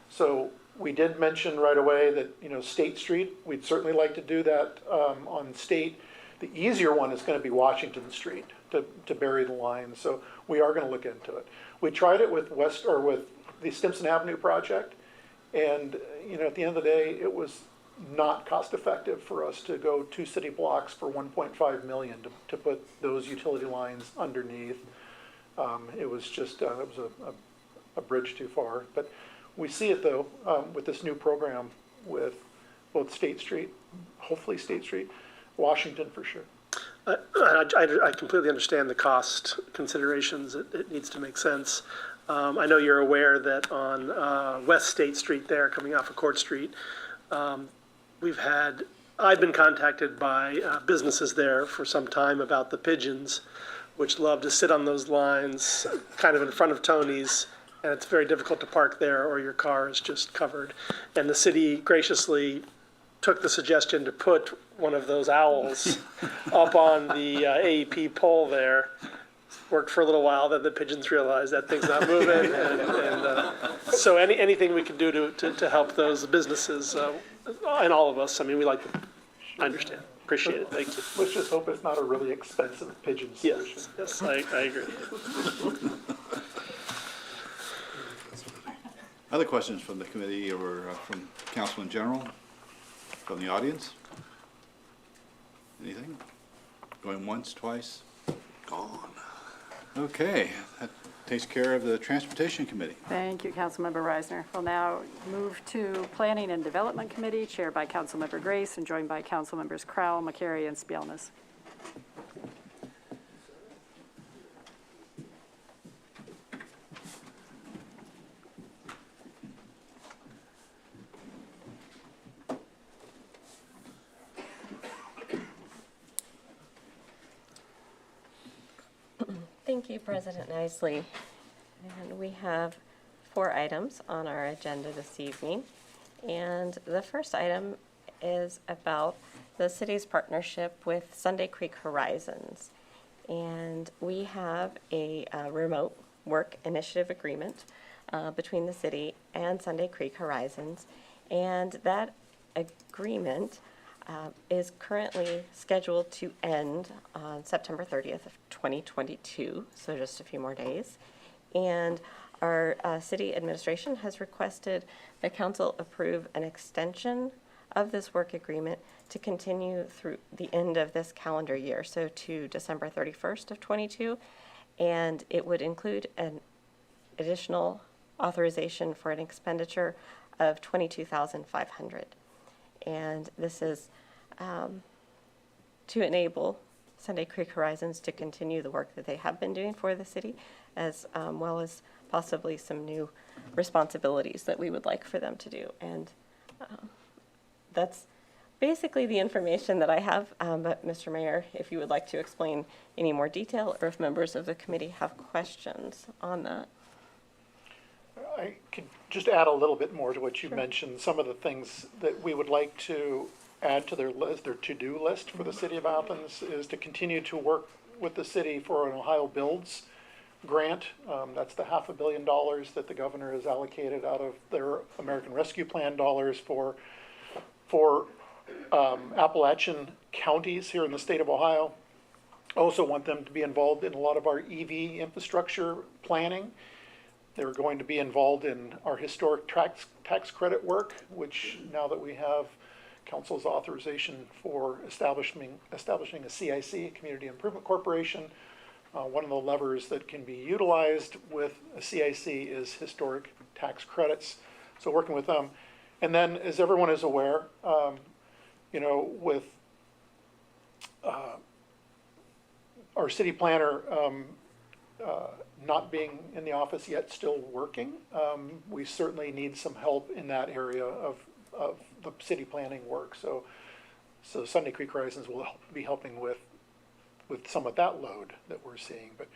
So we did mention right away that, State Street, we'd certainly like to do that on State. The easier one is going to be Washington Street to bury the lines. So we are going to look into it. We tried it with with the Stimson Avenue project, and at the end of the day, it was not cost effective for us to go 2 city blocks for $1.5 million to put those utility lines underneath. It was just it was a bridge too far. But we see it though with this new program with both State Street, hopefully State Street, Washington for sure. I completely understand the cost considerations. It needs to make sense. I know you're aware that on West State Street there, coming off of Court Street, I've been contacted by businesses there for some time about the pigeons, which love to sit on those lines kind of in front of Tony's, and it's very difficult to park there or your car is just covered. And the city graciously took the suggestion to put one of those owls up on the AEP pole there, worked for a little while, then the pigeons realized that thing's not moving. So anything we can do to help those businesses, and all of us, I mean, I understand, appreciate it, thank you. Let's just hope it's not a really expensive pigeon solution. Yes, I agree. Other questions from the committee or from council in general? From the audience? Anything? Going once, twice? Gone. Okay, that takes care of the Transportation Committee. Thank you, Councilmember Reisner. We'll now move to Planning and Development Committee, chaired by Councilmember Grace and joined by Councilmembers Crowell, McCary, and Spielness. Thank you, President Nicely. And we have 4 items on our agenda this evening. And the first item is about the city's partnership with Sunday Creek Horizons. And we have a remote work initiative agreement between the city and Sunday Creek Horizons. And that agreement is currently scheduled to end on September 30th of 2022, so just a few more days. And our city administration has requested the council approve an extension of this work agreement to continue through the end of this calendar year, so to December 31st of 22, and it would include an additional authorization for an expenditure of $22,500. And this is to enable Sunday Creek Horizons to continue the work that they have been doing for the city, as well as possibly some new responsibilities that we would like for them to do. And that's basically the information that I have. But Mr. Mayor, if you would like to explain any more detail, or if members of the committee have questions on that. I could just add a little bit more to what you mentioned. Some of the things that we would like to add to their list, their to-do list for the city of Athens, is to continue to work with the city for an Ohio Builds grant. That's the $500 million that the governor has allocated out of their American Rescue Plan dollars for Appalachian counties here in the state of Ohio. Also want them to be involved in a lot of our EV infrastructure planning. They're going to be involved in our historic tax credit work, which now that we have council's authorization for establishing a CIC, Community Improvement Corporation, one of the levers that can be utilized with a CIC is historic tax credits. So working with them. And then, as everyone is aware, with our city planner not being in the office yet, still working, we certainly need some help in that area of the city planning work. So Sunday Creek Horizons will be helping with some of that load that we're seeing. But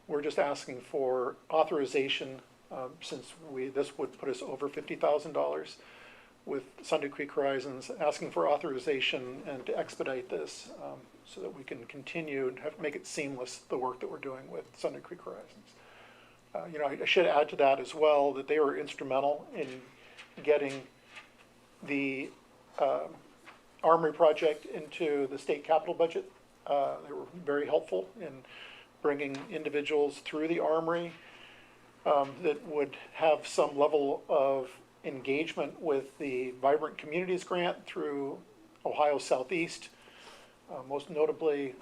we're just asking for authorization, since this would put us over $50,000 with Sunday Creek Horizons, asking for authorization and to expedite this so that we can continue and make it seamless, the work that we're doing with Sunday Creek Horizons. I should add to that as well that they were instrumental in getting the Armory project into the state capital budget. They were very helpful in bringing individuals through the Armory that would have some level of engagement with the Vibrant Communities Grant through Ohio Southeast, most notably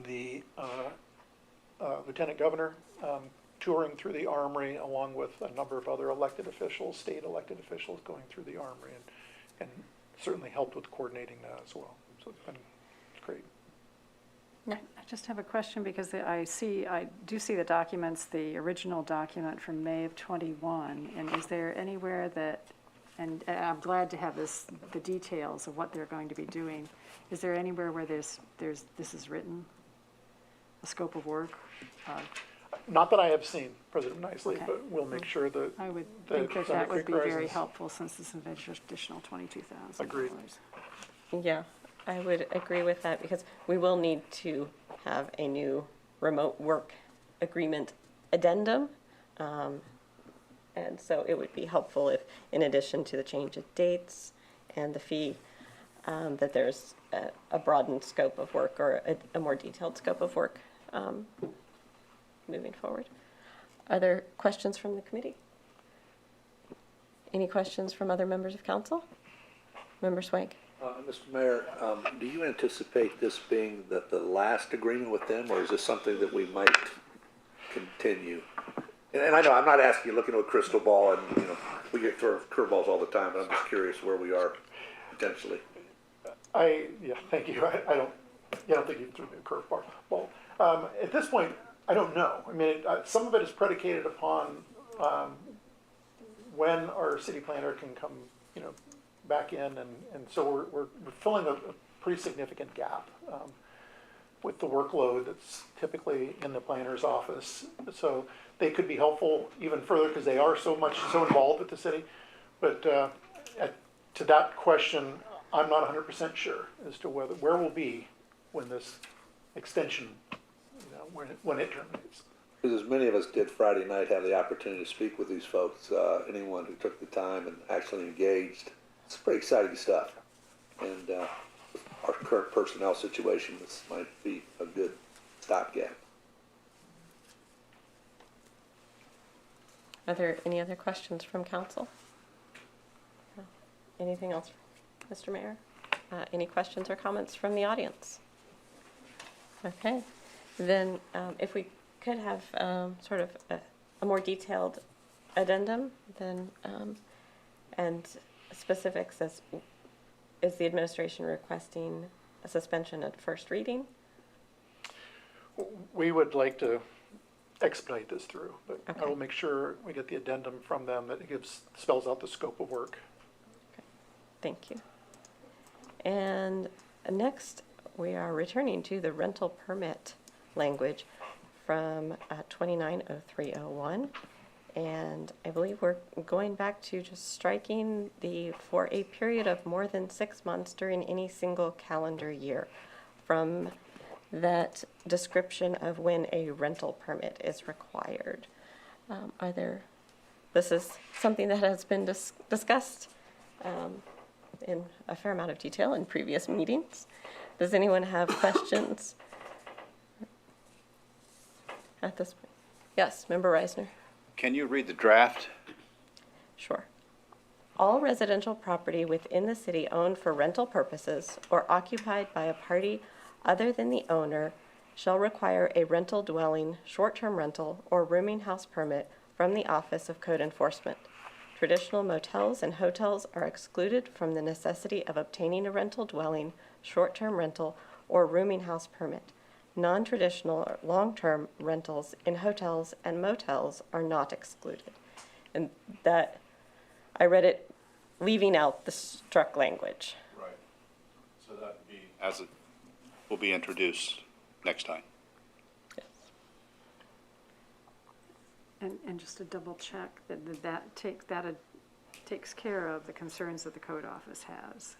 the Lieutenant Governor touring through the Armory, along with a number of other elected officials, state elected officials going through the Armory, and certainly helped with coordinating that as well. So it's great. I just have a question because I do see the documents, the original document from May of '21, and is there anywhere that, and I'm glad to have the details of what they're going to be doing. Is there anywhere where this is written, a scope of work? Not that I have seen, President Nicely, Okay. but we'll make sure that. I would that think that Sunday that would Creek be very Horizons- helpful since this is an additional $22,000. Agreed. Yeah, I would agree with that because we will need to have a new remote work agreement addendum. And so it would be helpful if, in addition to the change of dates and the fee, that there's a broadened scope of work or a more detailed scope of work moving forward. Are there questions from the committee? Any questions from other members of council? Member Swank? Mr. Mayor, do you anticipate this being the last agreement with them, or is this something that we might continue? And I know, I'm not asking you, looking at a crystal ball, and, you know, we get curveballs all the time, but I'm just curious where we are potentially. Yeah, thank you. I don't think you threw me a curveball. Well, at this point, I don't know. I mean, some of it is predicated upon when our city planner can come, you know, back in, and so we're filling a pretty significant gap with the workload that's typically in the planner's office. So they could be helpful even further because they are so involved with the city. But to that question, I'm not 100% sure as to where we'll be when this extension, you know, when it terminates. Because as many of us did Friday night have the opportunity to speak with these folks, anyone who took the time and actually engaged, it's pretty exciting stuff. And our current personnel situation, this might be a good stopgap. Are there any other questions from council? No. Anything else, Mr. Mayor? Any questions or comments from the audience? Okay, then if we could have sort of a more detailed addendum then and specifics as is the administration requesting a suspension at first reading? We would like to expedite this through, but Okay. I will make sure we get the addendum from them that spells out the scope of work. Okay. Thank you. And next, we are returning to the rental permit language from 290301. And I believe we're going back to just striking the for a period of more than 6 months during any single calendar year from that description of when a rental permit is required. This is something that has been discussed in a fair amount of detail in previous meetings. Does anyone have questions at this point? Yes, Member Reisner. Can you read the draft? Sure. All residential property within the city owned for rental purposes or occupied by a party other than the owner shall require a rental dwelling, short-term rental, or rooming house permit from the Office of Code Enforcement. Traditional motels and hotels are excluded from the necessity of obtaining a rental dwelling, short-term rental, or rooming house permit. Non-traditional or long-term rentals in hotels and motels are not excluded. And that, I read it leaving out the struck language. Right. So that would be, as it will be introduced next time. Yes. And just to double check that takes care of the concerns that the code office has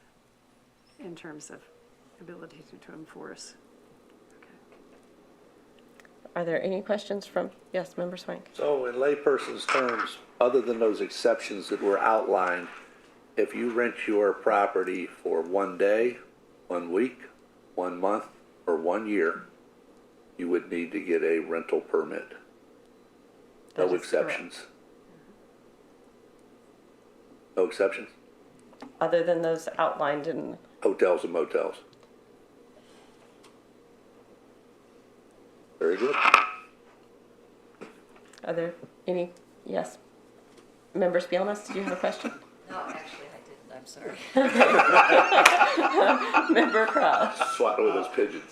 in terms of ability to enforce. Are there any questions from, yes, Member Swank? So in layperson's terms, other than those exceptions that were outlined, if you rent your property for 1 day, 1 week, 1 month, or 1 year, you would need to get a rental permit. That No is exceptions. No exceptions? Other than those outlined in, Hotels and motels. Very good. are there any, yes? Member Spielness, did you have a question? No, actually, I didn't, I'm sorry. Member Crowell? Swat away those pigeons.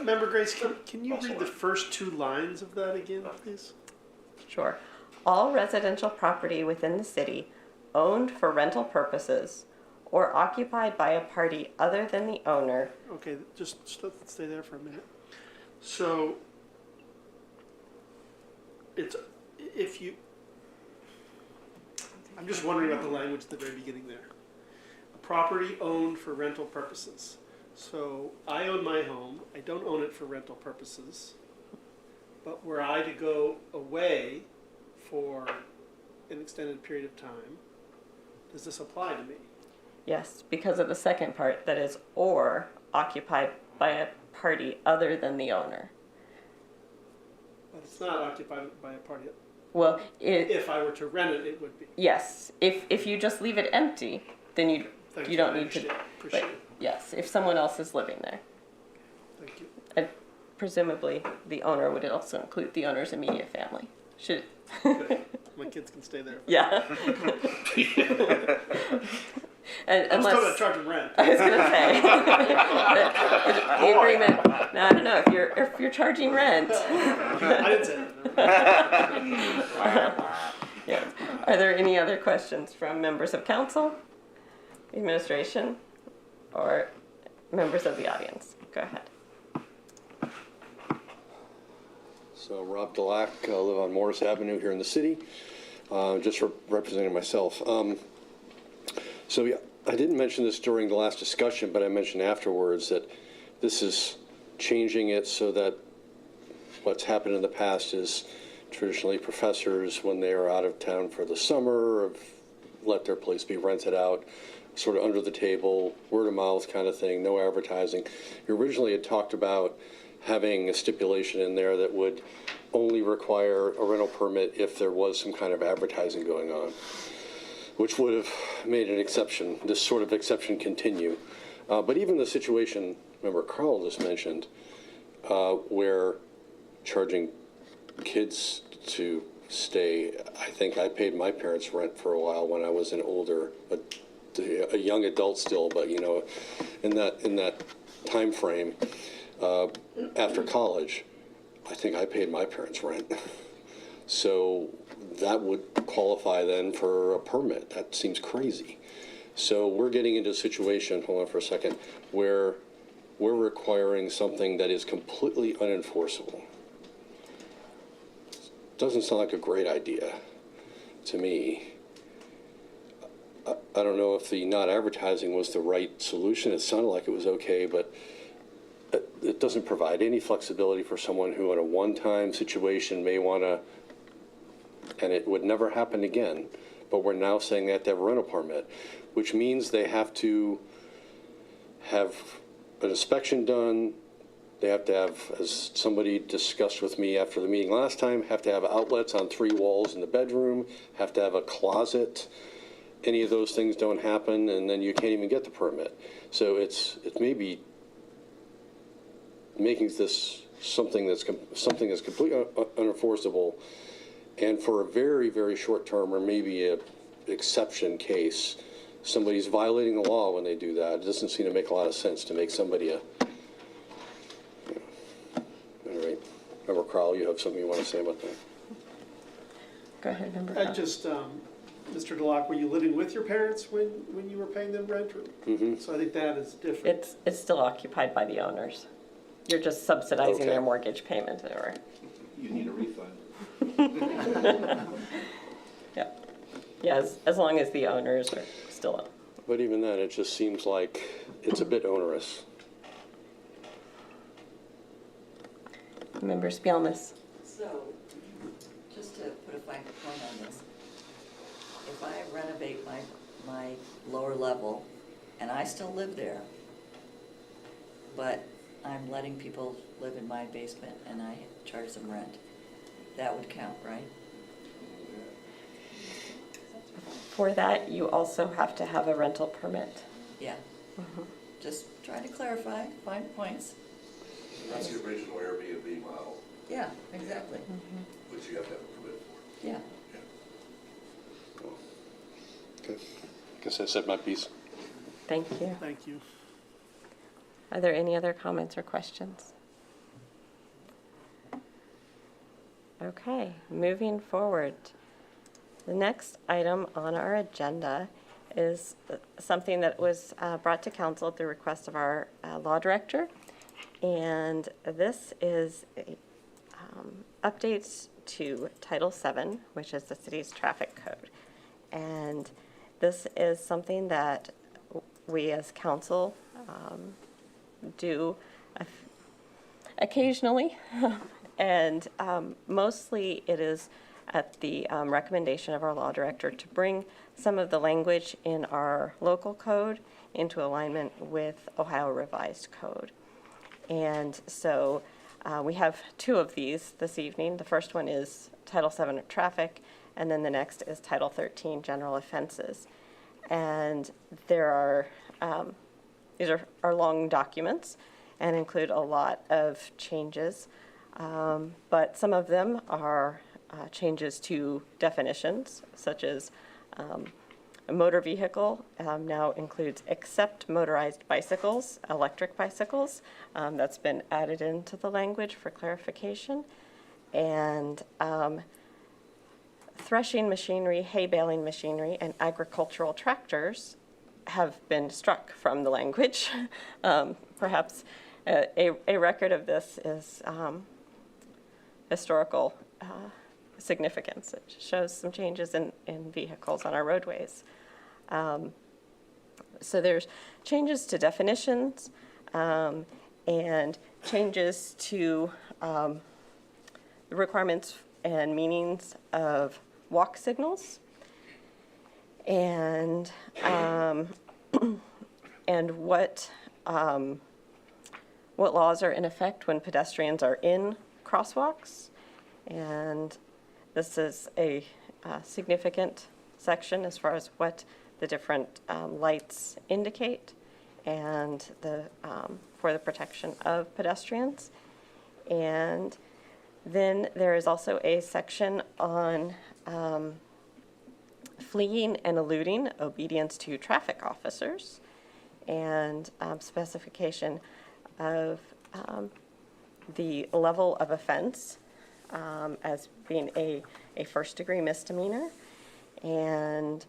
Member Grace, can you read the first 2 lines of that again, please? Sure. All residential property within the city owned for rental purposes or occupied by a party other than the owner. Okay, just let's stay there for a minute. So, I'm just wondering about the language at the very beginning there. A property owned for rental purposes. So I own my home. I don't own it for rental purposes. But were I to go away for an extended period of time, does this apply to me? Yes, because of the second part, that is, or occupied by a party other than the owner. But it's not occupied by a party. Well, If I were to rent it, it would be. yes, if you just leave it empty, then you Thank don't I need to. appreciate But it. yes, if someone else is living there. Thank you. And presumably, the owner would also include the owner's immediate family. Should, Good. My kids can stay there. yeah. And I'm still gonna unless, charge them rent. I was gonna say, the agreement, no, I don't know, if you're charging rent. I didn't say that. No. Yeah. Are there any other questions from members of council, administration, or members of the audience? Go ahead. So Rob Delac, live on Morris Avenue here in the city, just representing myself. So yeah, I didn't mention this during the last discussion, but I mentioned afterwards that this is changing it so that what's happened in the past is traditionally professors, when they are out of town for the summer, have let their place be rented out, sort of under the table, word of mouth kind of thing, no advertising. You originally had talked about having a stipulation in there that would only require a rental permit if there was some kind of advertising going on, which would have made an exception, this sort of exception continue. But even the situation, remember Carl just mentioned, where charging kids to stay, I think I paid my parents' rent for a while when I was an older, a young adult still, but you know, in that time frame, after college, I think I paid my parents' rent. So that would qualify then for a permit. That seems crazy. So we're getting into a situation, hold on for a second, where we're requiring something that is completely unenforceable. Doesn't sound like a great idea to me. I don't know if the not advertising was the right solution. It sounded like it was okay, but it doesn't provide any flexibility for someone who in a one-time situation may want to, and it would never happen again, but we're now saying they have to have a rental permit, which means they have to have an inspection done. They have to have, as somebody discussed with me after the meeting last time, have to have outlets on 3 walls in the bedroom, have to have a closet. Any of those things don't happen, and then you can't even get the permit. So it's maybe making this something that's completely unenforceable, and for a very, very short term, or maybe a exception case, somebody's violating the law when they do that. It doesn't seem to make a lot of sense to make somebody a. All right, remember, Carl, you have something you want to say about that? Go ahead, member. I just, Mr. Delac, were you living with your parents when you were paying them rent? So I think that is different. It's still occupied by the owners. You're just subsidizing Okay. their mortgage payment, or, You need a refund. yeah. Yeah, as long as the owners are still, But even then, it just seems like it's a bit onerous. member Spielness. So, just to put a fine point on this, if I renovate my lower level, and I still live there, but I'm letting people live in my basement and I charge them rent, that would count, right? For that, you also have to have a rental permit. Yeah. Just trying to clarify, fine points. That's the original Airbnb model, Yeah, exactly. which you have to have a permit for. Yeah. Okay. Guess I said my piece. Thank you. Thank you. Are there any other comments or questions? Okay, moving forward. The next item on our agenda is something that was brought to council at the request of our law director. And this is updates to Title VII, which is the city's traffic code. And this is something that we as council do occasionally, and mostly it is at the recommendation of our law director to bring some of the language in our local code into alignment with Ohio Revised Code. And so we have two of these this evening. The first one is Title VII Traffic, and then the next is Title 13 General Offenses. And there are, these are long documents and include a lot of changes, but some of them are changes to definitions, such as a motor vehicle now includes except motorized bicycles, electric bicycles. That's been added into the language for clarification. And threshing machinery, hay baling machinery, and agricultural tractors have been struck from the language. Perhaps a record of this is historical significance. It shows some changes in vehicles on our roadways. So there's changes to definitions and changes to the requirements and meanings of walk signals, and and what laws are in effect when pedestrians are in crosswalks. And this is a significant section as far as what the different lights indicate and for the protection of pedestrians. And then there is also a section on fleeing and eluding obedience to traffic officers, and specification of the level of offense as being a first-degree misdemeanor, and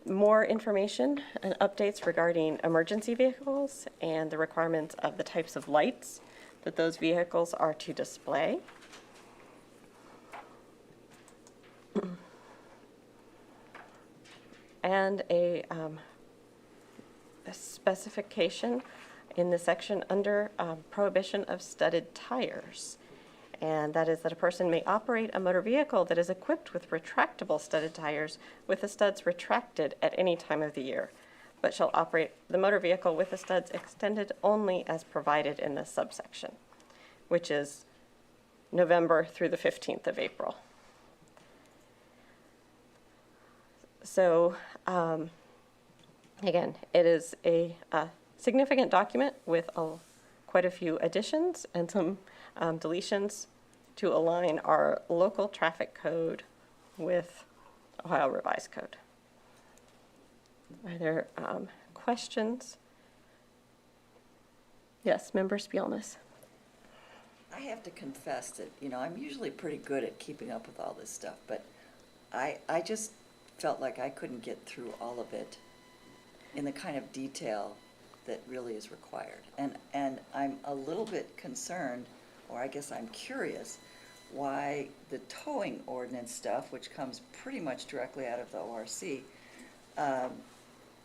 more information and updates regarding emergency vehicles and the requirements of the types of lights that those vehicles are to display. And a specification in the section under prohibition of studded tires. And that is that a person may operate a motor vehicle that is equipped with retractable studded tires with the studs retracted at any time of the year, but shall operate the motor vehicle with the studs extended only as provided in this subsection, which is November through the 15th of April. So, again, it is a significant document with quite a few additions and some deletions to align our local traffic code with Ohio Revised Code. Are there questions? Yes, Member Spielness. I have to confess that, I'm usually pretty good at keeping up with all this stuff, but I just felt like I couldn't get through all of it in the kind of detail that really is required. And I'm a little bit concerned, or I guess I'm curious, why the towing ordinance stuff, which comes pretty much directly out of the ORC,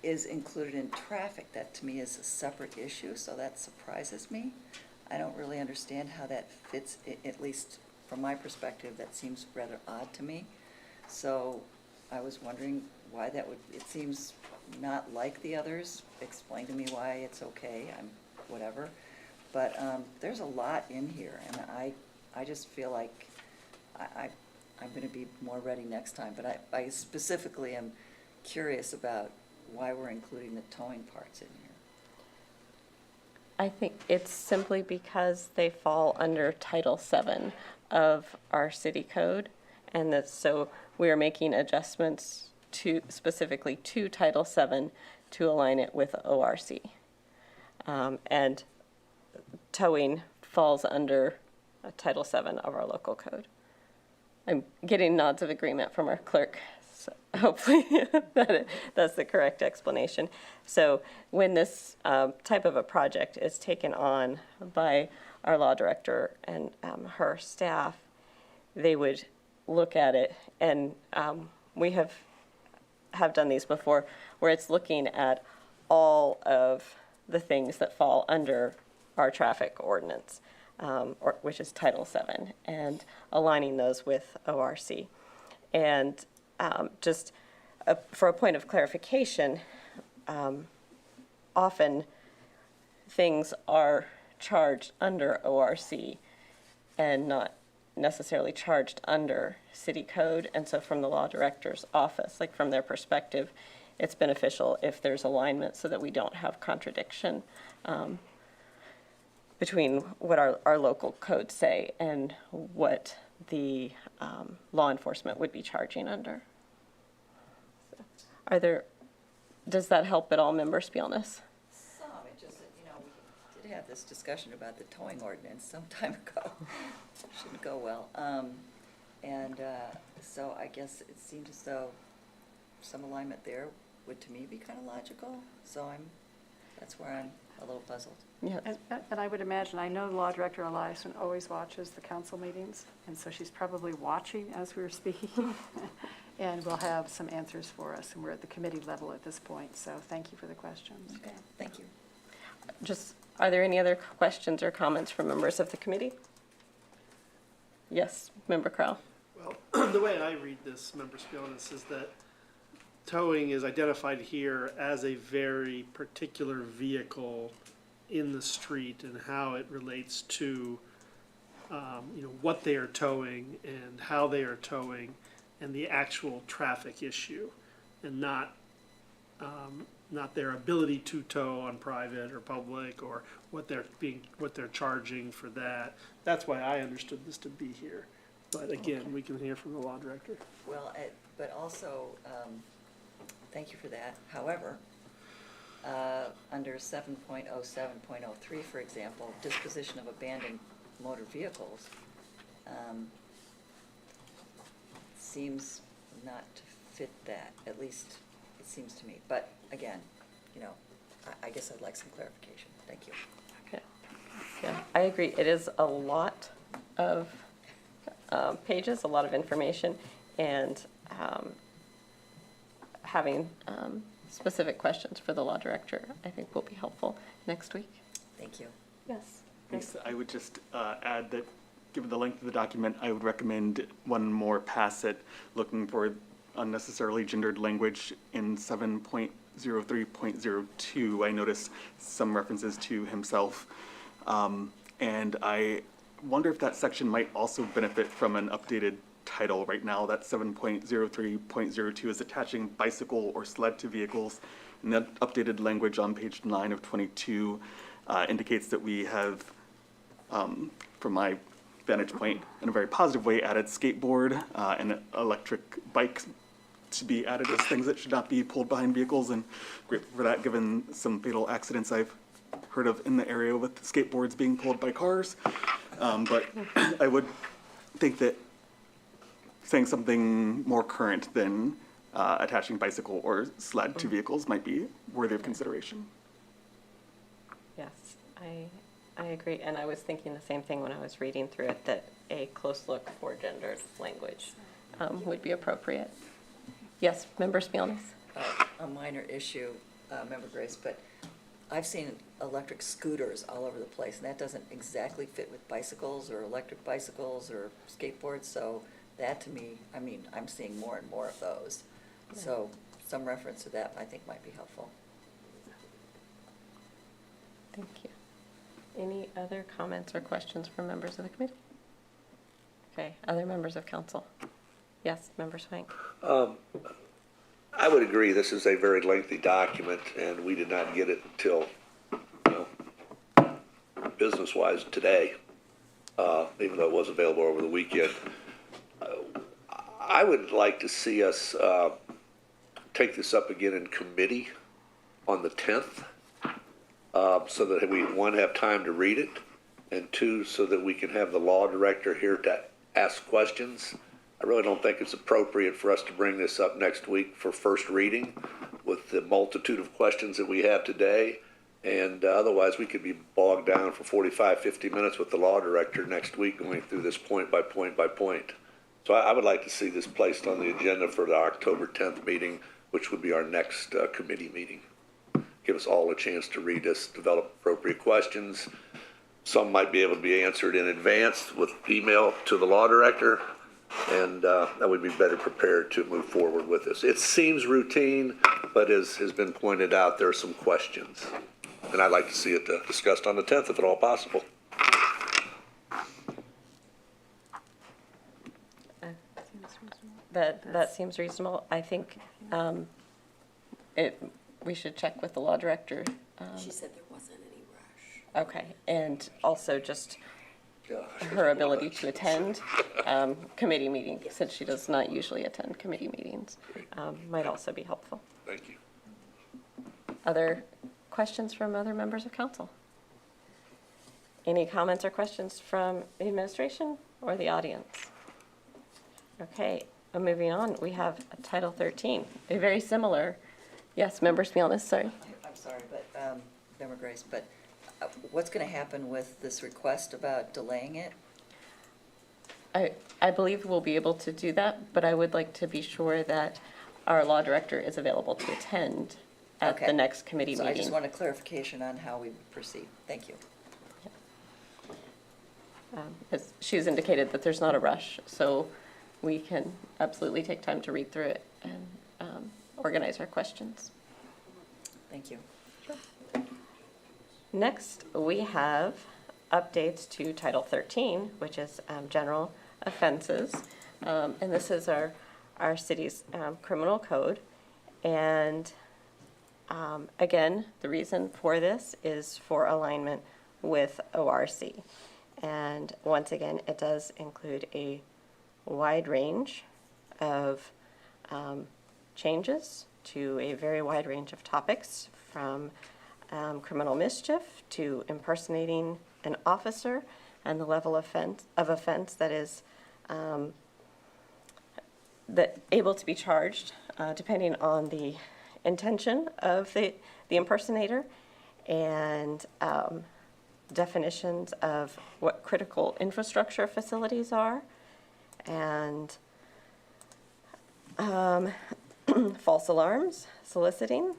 is included in traffic. That to me is a separate issue, so that surprises me. I don't really understand how that fits, at least from my perspective. That seems rather odd to me. So I was wondering why that would, it seems not like the others. Explain to me why it's okay, whatever. But there's a lot in here, and I just feel like I'm going to be more ready next time. But I specifically am curious about why we're including the towing parts in here. I think it's simply because they fall under Title VII of our city code, and that so we are making adjustments specifically to Title VII to align it with ORC. And towing falls under Title VII of our local code. I'm getting nods of agreement from our clerk, so hopefully that's the correct explanation. So when this type of a project is taken on by our law director and her staff, they would look at it, and we have done these before, where it's looking at all of the things that fall under our traffic ordinance, which is Title VII, and aligning those with ORC. And just for a point of clarification, often things are charged under ORC and not necessarily charged under city code. And so from the law director's office, like from their perspective, it's beneficial if there's alignment so that we don't have contradiction between what our local codes say and what the law enforcement would be charging under. Does that help at all, Member Spielness? Some, it just, we did have this discussion about the towing ordinance some time ago. Shouldn't go well. So I guess it seemed as though some alignment there would, to me, be kind of logical. So that's where I'm a little puzzled. Yeah. And I would imagine, I know Law Director Eliason always watches the council meetings, and so she's probably watching as we were speaking, and will have some answers for us, and we're at the committee level at this point, so thank you for the questions. Okay, thank you. Just, are there any other questions or comments from members of the committee? Yes, Member Crowell. Well, the way I read this, Member Spionis, is that towing is identified here as a very particular vehicle in the street and how it relates to, what they are towing and how they are towing and the actual traffic issue, and not their ability to tow on private or public, or what they're charging for that. That's why I understood this to be here. But again, we can hear from the law director. Well, but also, thank you for that. However, under 7.07.03, for example, disposition of abandoned motor vehicles, seems not to fit that, at least it seems to me. But again, I guess I'd like some clarification. Thank you. Okay. Yeah, I agree. It is a lot of pages, a lot of information, and having specific questions for the law director, I think, will be helpful next week. Thank you. Yes. Lisa, I would just add that, given the length of the document, I would recommend one more pass at looking for unnecessarily gendered language in 7.03.02. I noticed some references to himself, and I wonder if that section might also benefit from an updated title. Right now, that 7.03.02 is attaching bicycle or sled to vehicles, and that updated language on page 9 of 22 indicates that we have, from my vantage point, in a very positive way, added skateboard and electric bikes to be added as things that should not be pulled behind vehicles, and grateful for that, given some fatal accidents I've heard of in the area with skateboards being pulled by cars. But I would think that saying something more current than attaching bicycle or sled to vehicles might be worthy of consideration. Yes, I agree, and I was thinking the same thing when I was reading through it, that a close look for gendered language would be appropriate. Yes, Member Spielness? A minor issue, Member Grace, but I've seen electric scooters all over the place, and that doesn't exactly fit with bicycles or electric bicycles or skateboards, so that to me, I'm seeing more and more of those. So some reference to that I think might be helpful. Thank you. Any other comments or questions from members of the committee? Okay, other members of council? Yes, Member Swank? I would agree, this is a very lengthy document, and we did not get it until, business-wise today, even though it was available over the weekend. I would like to see us take this up again in committee on the 10th, so that we, one, have time to read it, and two, so that we can have the law director here to ask questions. I really don't think it's appropriate for us to bring this up next week for first reading with the multitude of questions that we have today. And otherwise, we could be bogged down for 45, 50 minutes with the law director next week going through this point by point by point. So I would like to see this placed on the agenda for the October 10th meeting, which would be our next committee meeting. give us all a chance to read this, develop appropriate questions. Some might be able to be answered in advance with email to the law director, and that would be better prepared to move forward with this. It seems routine, but as has been pointed out, there are some questions. And I'd like to see it discussed on the 10th, if at all possible. That seems reasonable. I think we should check with the law director. She said there wasn't any rush. Okay, and also just her ability to attend committee meetings, since she does not usually attend committee meetings, might also be helpful. Thank you. Other questions from other members of council? Any comments or questions from the administration or the audience? Okay, moving on, we have Title 13, a very similar, yes, member Spielness, sorry. I'm sorry, but, Member Grace, but what's going to happen with this request about delaying it? I believe we'll be able to do that, but I would like to be sure that our law director is available to attend at the Okay. next committee So meeting. I just want a clarification on how we proceed. Thank you. As she's indicated that there's not a rush, so we can absolutely take time to read through it and organize our questions. Thank you. Next, we have updates to Title 13, which is general offenses. And this is our city's criminal code. And again, the reason for this is for alignment with ORC. And once again, it does include a wide range of changes to a very wide range of topics, from criminal mischief to impersonating an officer, and the level of offense that is able to be charged depending on the intention of the impersonator, and definitions of what critical infrastructure facilities are, and false alarms, soliciting,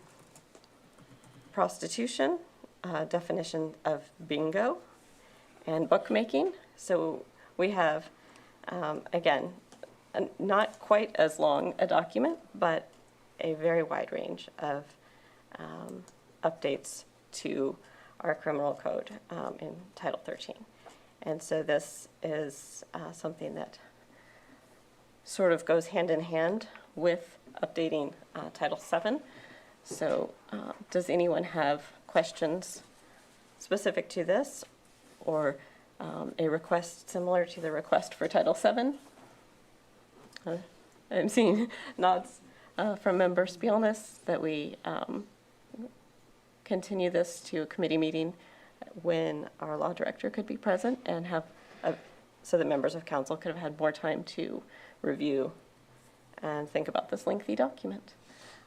prostitution, definition of bingo, and bookmaking. So we have, again, not quite as long a document, but a very wide range of updates to our criminal code in Title 13. And so this is something that sort of goes hand in hand with updating Title 7. So does anyone have questions specific to this, or a request similar to the request for Title 7? I'm seeing nods from Member Spielness that we continue this to a committee meeting when our law director could be present, and have so that members of council could have had more time to review and think about this lengthy document.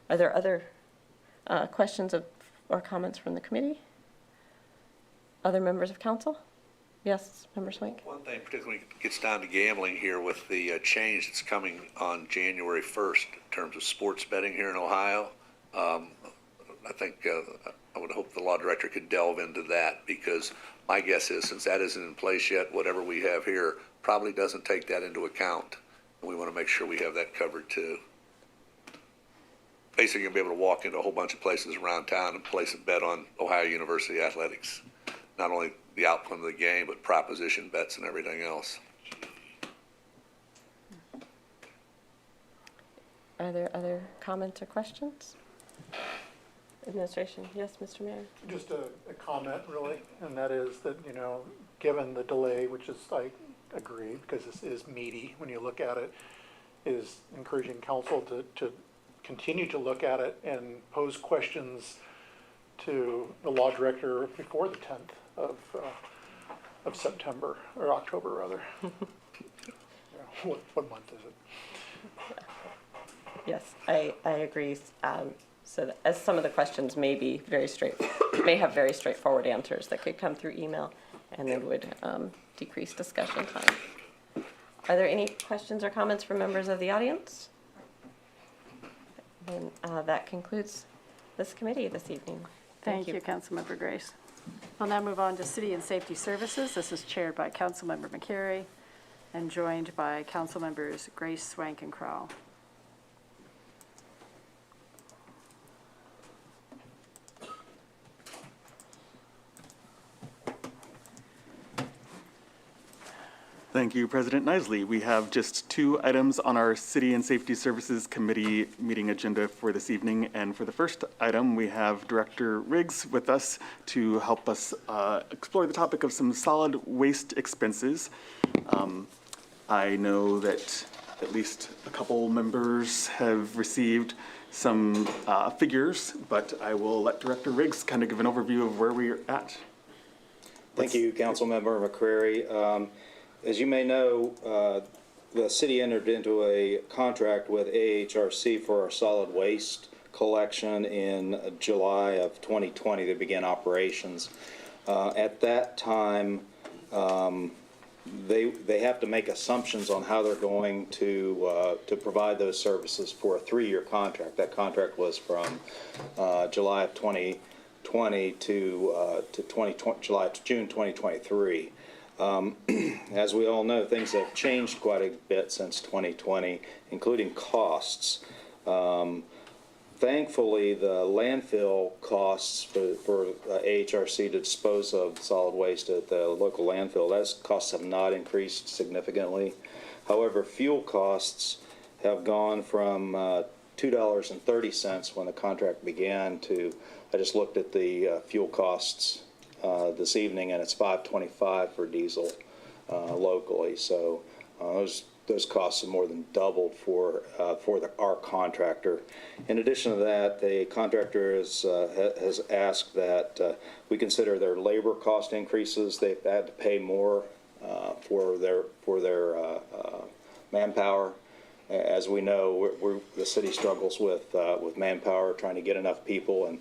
Are there other questions or comments from the committee? Other members of council? Yes, Member Swink? One thing particularly gets down to gambling here with the change that's coming on January 1st in terms of sports betting here in Ohio. I think I would hope the law director could delve into that, because my guess is, since that isn't in place yet, whatever we have here probably doesn't take that into account. And we want to make sure we have that covered too. Basically, you'll be able to walk into a whole bunch of places around town and place a bet on Ohio University athletics. Not only the outcome of the game, but proposition bets and everything else. Are there other comments or questions? Administration, yes, Mr. Mayor? Just a comment, really, and that is that, given the delay, which is, I agree, because this is meaty when you look at it, is encouraging council to continue to look at it and pose questions to the law director before the 10th of September, or October, rather. What month is it? Yes, I agree. So that, as some of the questions may be may have very straightforward answers that could come through email, and it would decrease discussion time. Are there any questions or comments from members of the audience? Then that concludes this committee this evening. Thank you, Councilmember Grace. We'll now move on to City and Safety Services. This is chaired by Councilmember McCary and joined by Councilmembers Grace, Swank, and Crowell. Thank you, President Nisley. We have just 2 items on our City and Safety Services Committee meeting agenda for this evening. And for the first item, we have Director Riggs with us to help us explore the topic of some solid waste expenses. I know that at least a couple members have received some figures, but I will let Director Riggs kind of give an overview of where we're at. Thank you, Councilmember McCrary. As you may know, the city entered into a contract with AHRC for our solid waste collection in July of 2020. They began operations. At that time, they have to make assumptions on how they're going to provide those services for a 3-year contract. That contract was from July of 2020 to June 2023. As we all know, things have changed quite a bit since 2020, including costs. Thankfully, the landfill costs for AHRC to dispose of solid waste at the local landfill, those costs have not increased significantly. However, fuel costs have gone from $2.30 when the contract began to, I just looked at the fuel costs this evening, and it's $5.25 for diesel locally. So those costs have more than doubled for our contractor. In addition to that, the contractor has asked that we consider their labor cost increases. They've had to pay more for their manpower. As we know, the city struggles with manpower, trying to get enough people and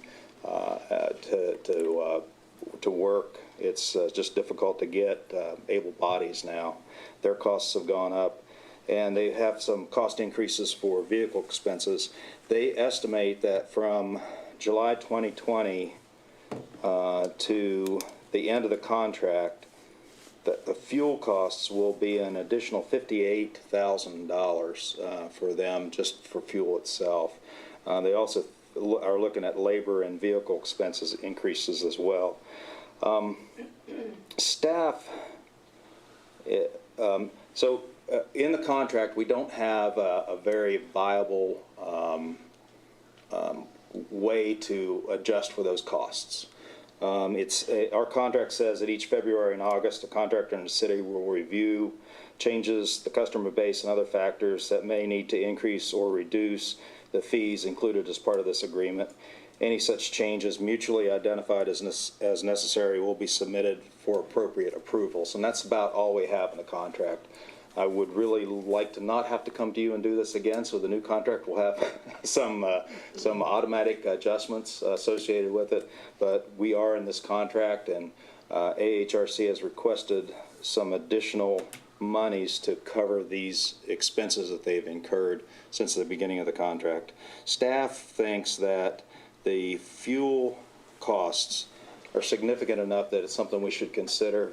to work. It's just difficult to get able bodies now. Their costs have gone up, and they have some cost increases for vehicle expenses. They estimate that from July 2020 to the end of the contract, that the fuel costs will be an additional $58,000 for them just for fuel itself. They also are looking at labor and vehicle expenses increases as well. Staff, in the contract, we don't have a very viable way to adjust for those costs. Our contract says that each February and August, the contractor in the city will review changes, the customer base, and other factors that may need to increase or reduce the fees included as part of this agreement. Any such changes mutually identified as necessary will be submitted for appropriate approvals. And that's about all we have in the contract. I would really like to not have to come to you and do this again, so the new contract will have some automatic adjustments associated with it. But we are in this contract, and AHRC has requested some additional monies to cover these expenses that they've incurred since the beginning of the contract. Staff thinks that the fuel costs are significant enough that it's something we should consider.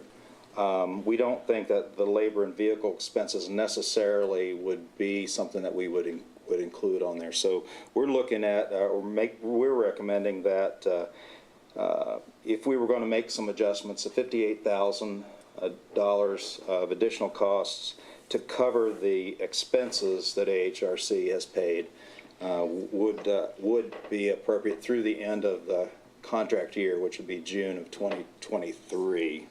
We don't think that the labor and vehicle expenses necessarily would be something that we would include on there. So we're looking at, we're recommending that if we were going to make some adjustments, the $58,000 of additional costs to cover the expenses that AHRC has paid would be appropriate through the end of the contract year, which would be June of 2023.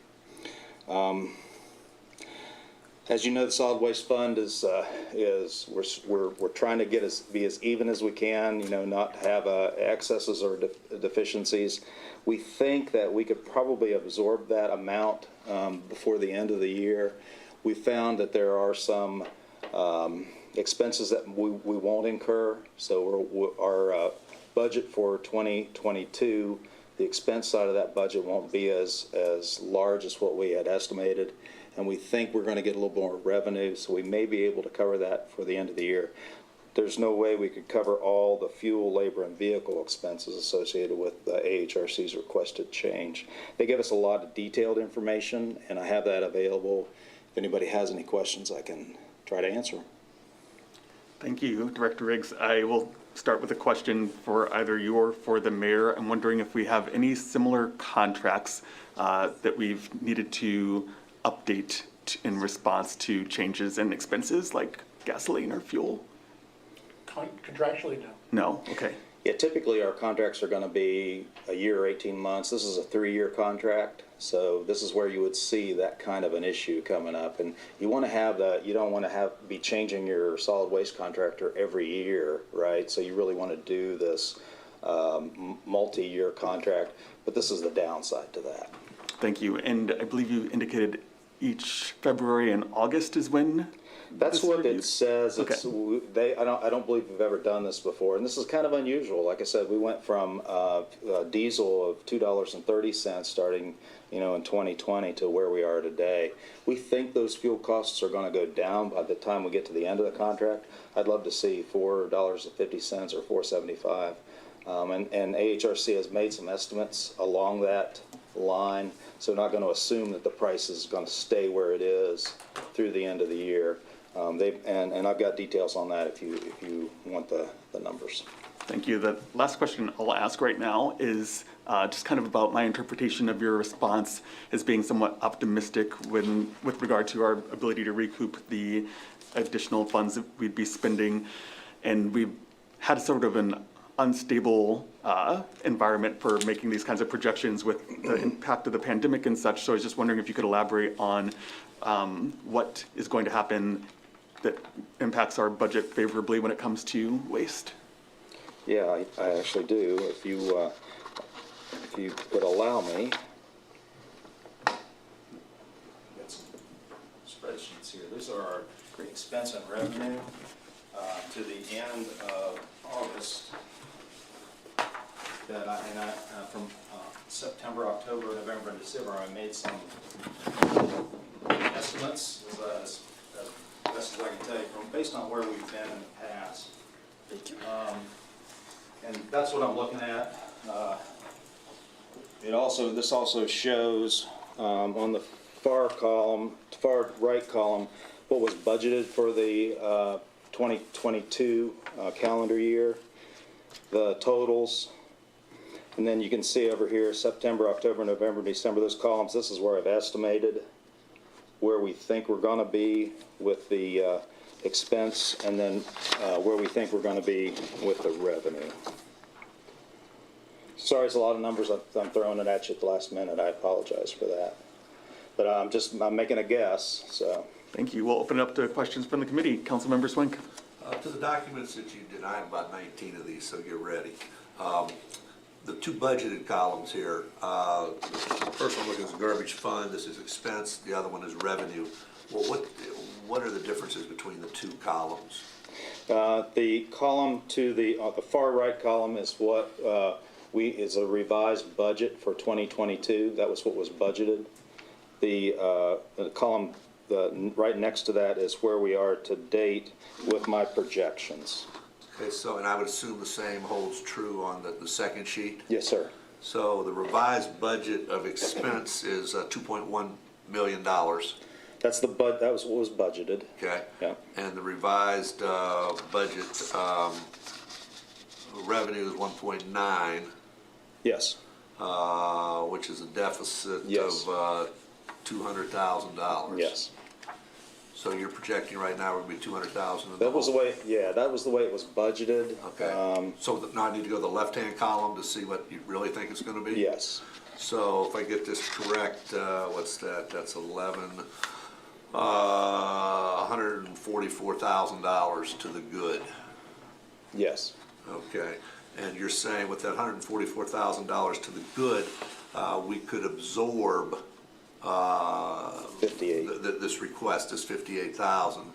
As you know, the solid waste fund we're trying to be as even as we can, not have excesses or deficiencies. We think that we could probably absorb that amount before the end of the year. We found that there are some expenses that we won't incur. So our budget for 2022, the expense side of that budget won't be as large as what we had estimated. And we think we're going to get a little more revenue, so we may be able to cover that for the end of the year. there's no way we could cover all the fuel, labor, and vehicle expenses associated with AHRC's requested change. They give us a lot of detailed information, and I have that available. If anybody has any questions, I can try to answer them. Thank you, Director Riggs. I will start with a question for either you or for the mayor. I'm wondering if we have any similar contracts that we've needed to update in response to changes in expenses like gasoline or fuel? Contractually, no. No, okay. Yeah, typically our contracts are going to be a year or 18 months. This is a 3-year contract, so this is where you would see that kind of an issue coming up. And you want to have that. You don't want to be changing your solid waste contractor every year, right? So you really want to do this multi-year contract, but this is the downside to that. Thank you. And I believe you indicated each February and August is when? That's what it says. Okay. I don't believe we've ever done this before, and this is kind of unusual. Like I said, we went from diesel of $2.30 starting, in 2020 to where we are today. We think those fuel costs are going to go down by the time we get to the end of the contract. I'd love to see $4.50 or $4.75, and AHRC has made some estimates along that line, so we're not going to assume that the price is going to stay where it is through the end of the year. And I've got details on that if you want the numbers. Thank you. The last question I'll ask right now is just kind of about my interpretation of your response as being somewhat optimistic with regard to our ability to recoup the additional funds that we'd be spending. And we've had sort of an unstable environment for making these kinds of projections with the impact of the pandemic and such. So I was just wondering if you could elaborate on what is going to happen that impacts our budget favorably when it comes to waste. Yeah, I actually do. If you would allow me. Got some spreadsheets here. These are our expense and revenue to the end of August. From September, October, November, and December, I made some estimates as best as I can tell you based on where we've been in the past. And that's what I'm looking at. This also shows on the far right column, what was budgeted for the 2022 calendar year, the totals. And then you can see over here, September, October, November, December, those columns, this is where I've estimated where we think we're going to be with the expense, and then where we think we're going to be with the revenue. Sorry, it's a lot of numbers. I'm throwing it at you at the last minute. I apologize for that. But I'm making a guess, so. Thank you. We'll open it up to questions from the committee. Councilmember Swink. To the documents that you did, I have about 19 of these, so get ready. The two budgeted columns here, the first one looking at the garbage fund, this is expense, the other one is revenue. Well, what are the differences between the two columns? The column to the far right column is what is a revised budget for 2022. That was what was budgeted. The column right next to that is where we are to date with my projections. Okay, so, and I would assume the same holds true on the second sheet? Yes, sir. So the revised budget of expense is $2.1 million. That was what was budgeted. Okay. Yeah. And the revised budget revenue is 1.9. Yes. Which is a deficit Yes. of $200,000. Yes. So you're projecting right now we're going to be 200,000. That was the way. Yeah, that was the way it was budgeted. Okay. So now I need to go to the left-hand column to see what you really think it's going to be. Yes. So if I get this correct, what's that? That's $144,000 to the good. Yes. Okay. And you're saying with that $144,000 to the good, we could absorb 58. This request is 58,000.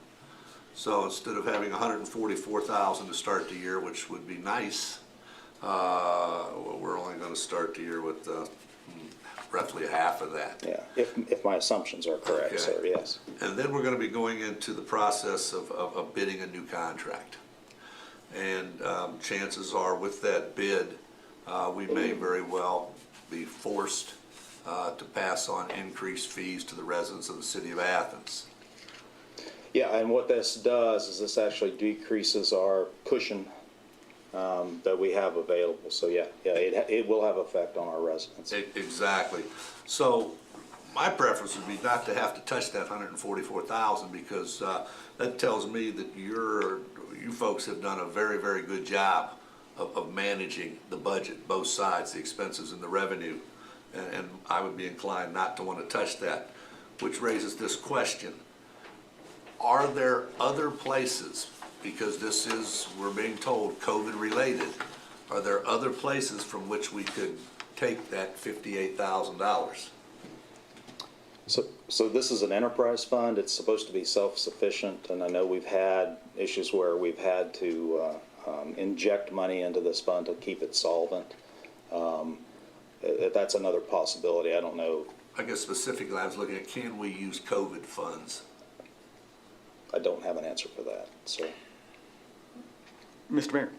So instead of having 144,000 to start the year, which would be nice, we're only going to start the year with roughly half of that. Yeah, if my assumptions are correct, Okay. sir, yes. And then we're going to be going into the process of bidding a new contract. And chances are with that bid, we may very well be forced to pass on increased fees to the residents of the city of Athens. Yeah, and what this does is this actually decreases our cushion that we have available. So yeah, it will have effect on our residents. Exactly. So my preference would be not to have to touch that 144,000 because that tells me that you folks have done a very, very good job of managing the budget, both sides, the expenses and the revenue. And I would be inclined not to want to touch that, which raises this question. Are there other places, because this is, we're being told, COVID related, are there other places from which we could take that $58,000? So this is an enterprise fund. It's supposed to be self-sufficient, and I know we've had issues where we've had to inject money into this fund to keep it solvent. That's another possibility. I don't know. I guess specifically I was looking at, can we use COVID funds? I don't have an answer for that, sir. Mr. Mayor?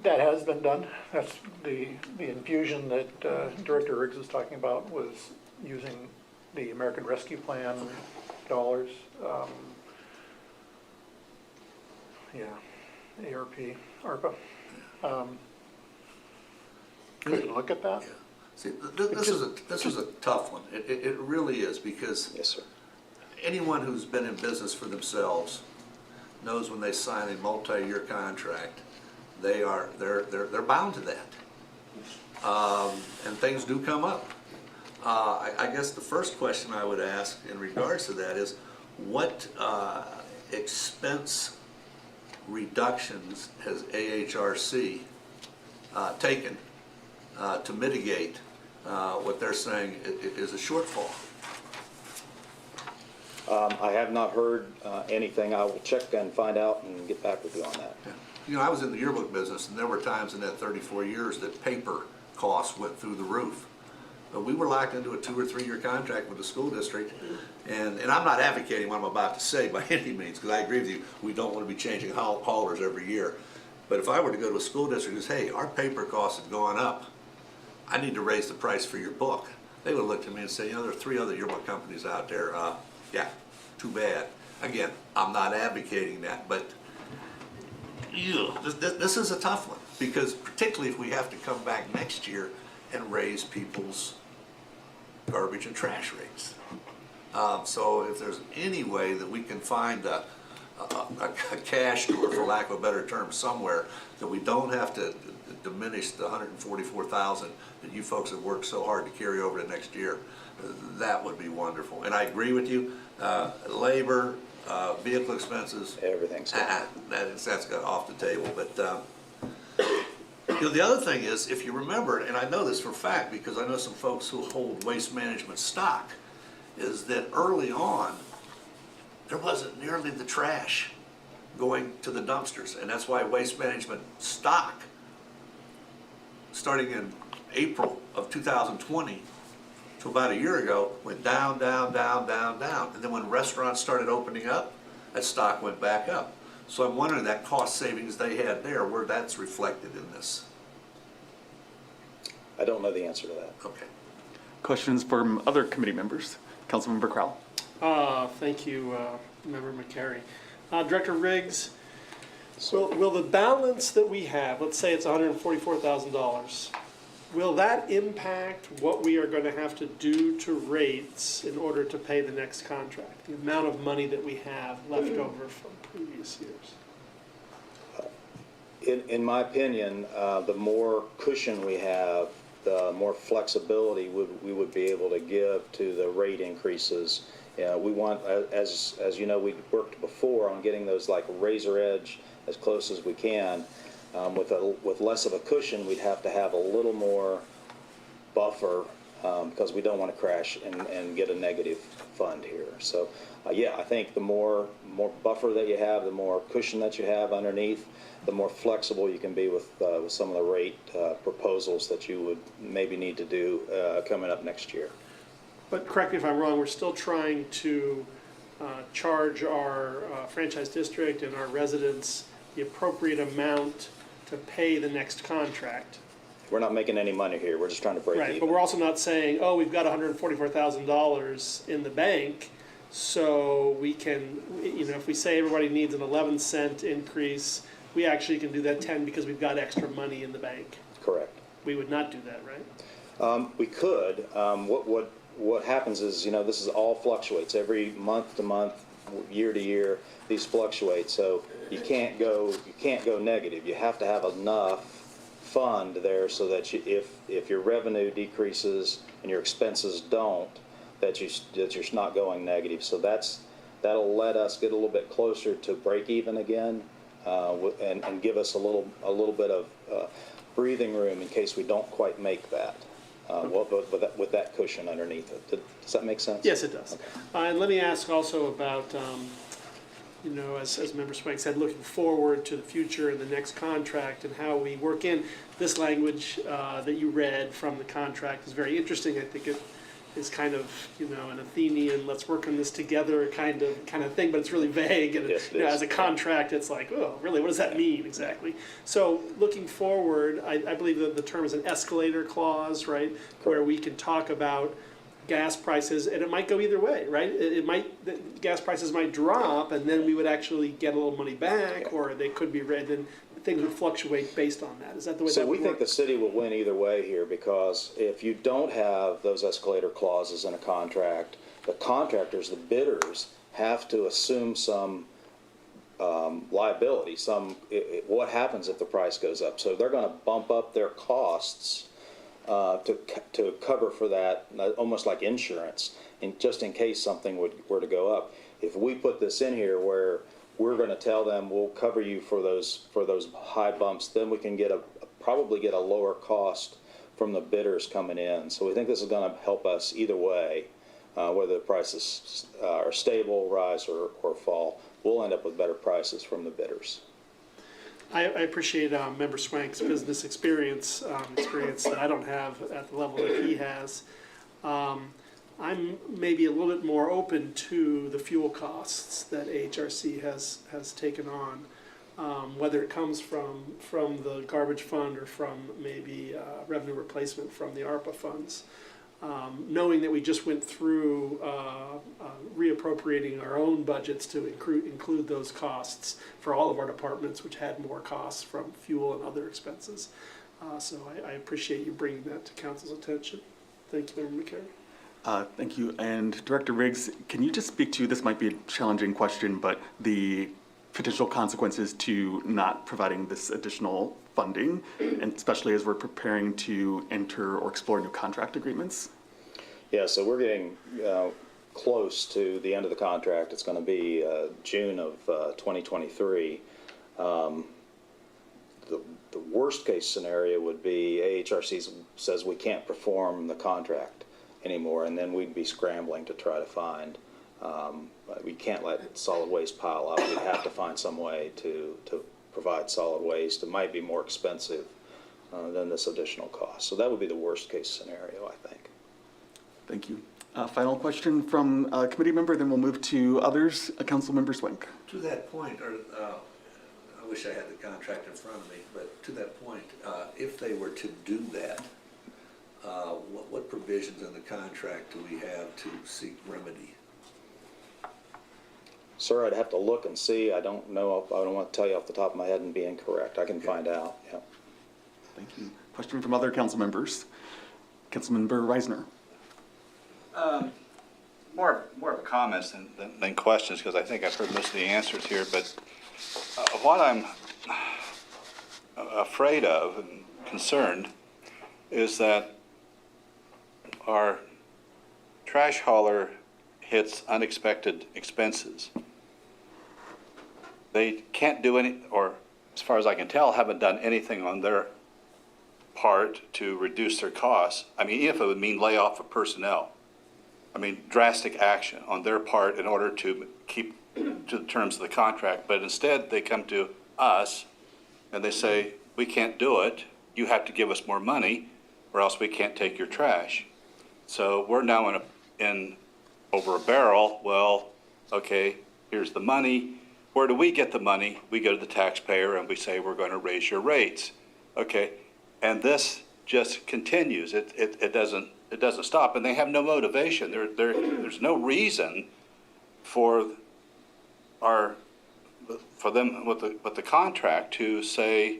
That has been done. That's the infusion that Director Riggs is talking about was using the American Rescue Plan dollars. ARPA. Could you look at that? Yeah. See, this is a tough one. It really is, because Yes, sir. anyone who's been in business for themselves knows when they sign a multi-year contract, they're bound to that. And things do come up. I guess the first question I would ask in regards to that is, what expense reductions has AHRC taken to mitigate what they're saying is a shortfall? I have not heard anything. I will check and find out and get back with you on that. Yeah. You know, I was in the yearbook business, and there were times in that 34 years that paper costs went through the roof. But we were locked into a 2 or 3 year contract with the school district, and I'm not advocating what I'm about to say by any means, because I agree with you, we don't want to be changing haulers every year. But if I were to go to a school district and say, hey, our paper costs have gone up, I need to raise the price for your book, they would look at me and say, you know, there are 3 other yearbook companies out there. Yeah, too bad. Again, I'm not advocating that, but this is a tough one, because particularly if we have to come back next year and raise people's garbage and trash rates. So if there's any way that we can find a cash drawer, for lack of a better term, somewhere, that we don't have to diminish the 144,000 that you folks have worked so hard to carry over to next year, that would be wonderful. And I agree with you, labor, vehicle expenses, Everything's that's got off the table. But you know, the other thing is, if you remember, and I know this for a fact because I know some folks who hold waste management stock, is that early on, there wasn't nearly the trash going to the dumpsters. And that's why waste management stock, starting in April of 2020 to about a year ago, went down, down, down, down, down. And then when restaurants started opening up, that stock went back up. So I'm wondering that cost savings they had there, where that's reflected in this. I don't know the answer to that. Okay. Questions from other committee members? Councilmember Crowell. Thank you, Member McCary. Director Riggs, will the balance that we have, let's say it's $144,000, will that impact what we are going to have to do to rates in order to pay the next contract? The amount of money that we have left over from previous years? In my opinion, the more cushion we have, the more flexibility we would be able to give to the rate increases. We want, as you know, we worked before on getting those like razor edge as close as we can. With less of a cushion, we'd have to have a little more buffer because we don't want to crash and get a negative fund here. So, yeah, I think the more buffer that you have, the more cushion that you have underneath, the more flexible you can be with some of the rate proposals that you would maybe need to do coming up next year. But correct me if I'm wrong, we're still trying to charge our franchise district and our residents the appropriate amount to pay the next contract. We're not making any money here, we're just trying to break Right, but even. we're also not saying, oh, we've got $144,000 in the bank, so we can, if we say everybody needs an 11-cent increase, we actually can do that 10 because we've got extra money in the bank. Correct. We would not do that, right? We could. What happens is, this is all fluctuates every month to month, year to year. These fluctuate, so you can't go negative. You have to have enough fund there so that if your revenue decreases and your expenses don't, that you're not going negative. So that'll let us get a little bit closer to break even again, and give us a little bit of breathing room in case we don't quite make that. With that cushion underneath it. Does that make sense? Yes, it does. And let me ask also about, as Member Swank said, looking forward to the future and the next contract and how we work in this language that you read from the contract is very interesting. I think it is kind of, an Athenian, let's work on this together kind of thing, but it's really vague. And Yes, it is. as a contract, it's like, oh, really, what does that mean exactly? So looking forward, I believe that the term is an escalator clause, right? Where we can talk about gas prices, and it might go either way, right? The gas prices might drop, and then we would actually get a little money back, or they could be read, and things would fluctuate based on that. Is that the way So that we would think work? the city will win either way here, because if you don't have those escalator clauses in a contract, the contractors, the bidders, have to assume some liability, what happens if the price goes up. So they're going to bump up their costs to cover for that, almost like insurance, just in case something were to go up. If we put this in here where we're going to tell them we'll cover you for those high bumps, then we can probably get a lower cost from the bidders coming in. So we think this is going to help us either way, whether the prices are stable, rise, or fall. We'll end up with better prices from the bidders. I appreciate Member Swank's business experience that I don't have at the level that he has. I'm maybe a little bit more open to the fuel costs that AHRC has taken on, whether it comes from the garbage fund or from maybe revenue replacement from the ARPA funds. Knowing that we just went through reappropriating our own budgets to include those costs for all of our departments, which had more costs from fuel and other expenses. So I appreciate you bringing that to council's attention. Thank you, Member McCary. Thank you. And Director Riggs, can you just speak to, this might be a challenging question, but the potential consequences to not providing this additional funding, and especially as we're preparing to enter or explore new contract agreements? Yeah, so we're getting close to the end of the contract. It's going to be June of 2023. The worst case scenario would be AHRC says we can't perform the contract anymore, and then we'd be scrambling to try to find, we can't let solid waste pile up. We have to find some way to provide solid waste. It might be more expensive than this additional cost. So that would be the worst case scenario, I think. Thank you. Final question from a committee member, then we'll move to others. Councilmember Swank. To that point, I wish I had the contract in front of me, but to that point, if they were to do that, what provisions in the contract do we have to seek remedy? Sir, I'd have to look and see. I don't know. I don't want to tell you off the top of my head and be incorrect. I can find out. Yeah. Thank you. Question from other council members. Councilmember Reisner. More of a comments than questions, because I think I've heard most of the answers here, but what I'm afraid of and concerned is that our trash hauler hits unexpected expenses. They can't do any, or as far as I can tell, haven't done anything on their part to reduce their costs. I mean, even if it would mean layoff of personnel. I mean, drastic action on their part in order to keep to the terms of the contract. But instead, they come to us and they say, we can't do it. You have to give us more money or else we can't take your trash. So we're now in over a barrel. Well, okay, here's the money. where do we get the money? We go to the taxpayer and we say, we're going to raise your rates. Okay, and this just continues. It doesn't stop, and they have no motivation. There's no reason for them with the contract to say,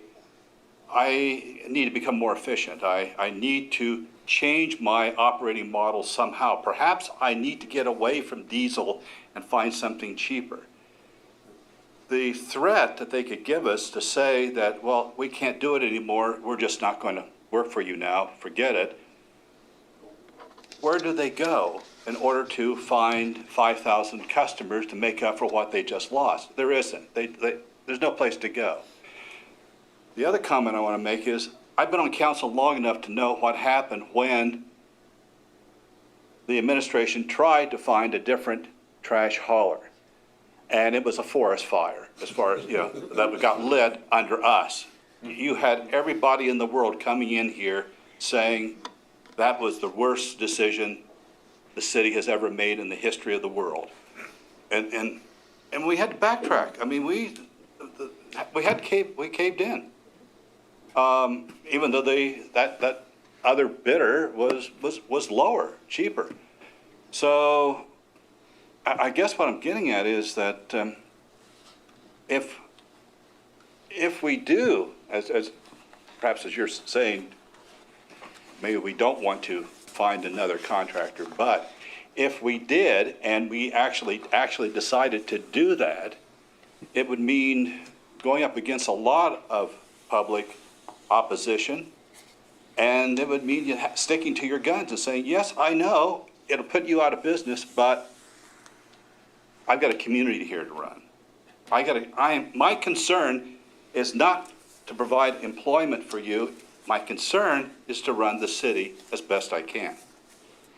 I need to become more efficient. I need to change my operating model somehow. Perhaps I need to get away from diesel and find something cheaper. The threat that they could give us to say that, well, we can't do it anymore, we're just not going to work for you now, forget it. Where do they go in order to find 5,000 customers to make up for what they just lost? There isn't. There's no place to go. The other comment I want to make is, I've been on council long enough to know what happened when the administration tried to find a different trash hauler. And it was a forest fire, as far as, that got lit under us. You had everybody in the world coming in here saying that was the worst decision the city has ever made in the history of the world. And we had to backtrack. I mean, we caved in. Even though that other bidder was lower, cheaper. So I guess what I'm getting at is that if we do, as perhaps as you're saying, maybe we don't want to find another contractor, but if we did and we actually decided to do that, it would mean going up against a lot of public opposition, and it would mean you sticking to your guns and saying, yes, I know it'll put you out of business, but I've got a community here to run. My concern is not to provide employment for you. My concern is to run the city as best I can.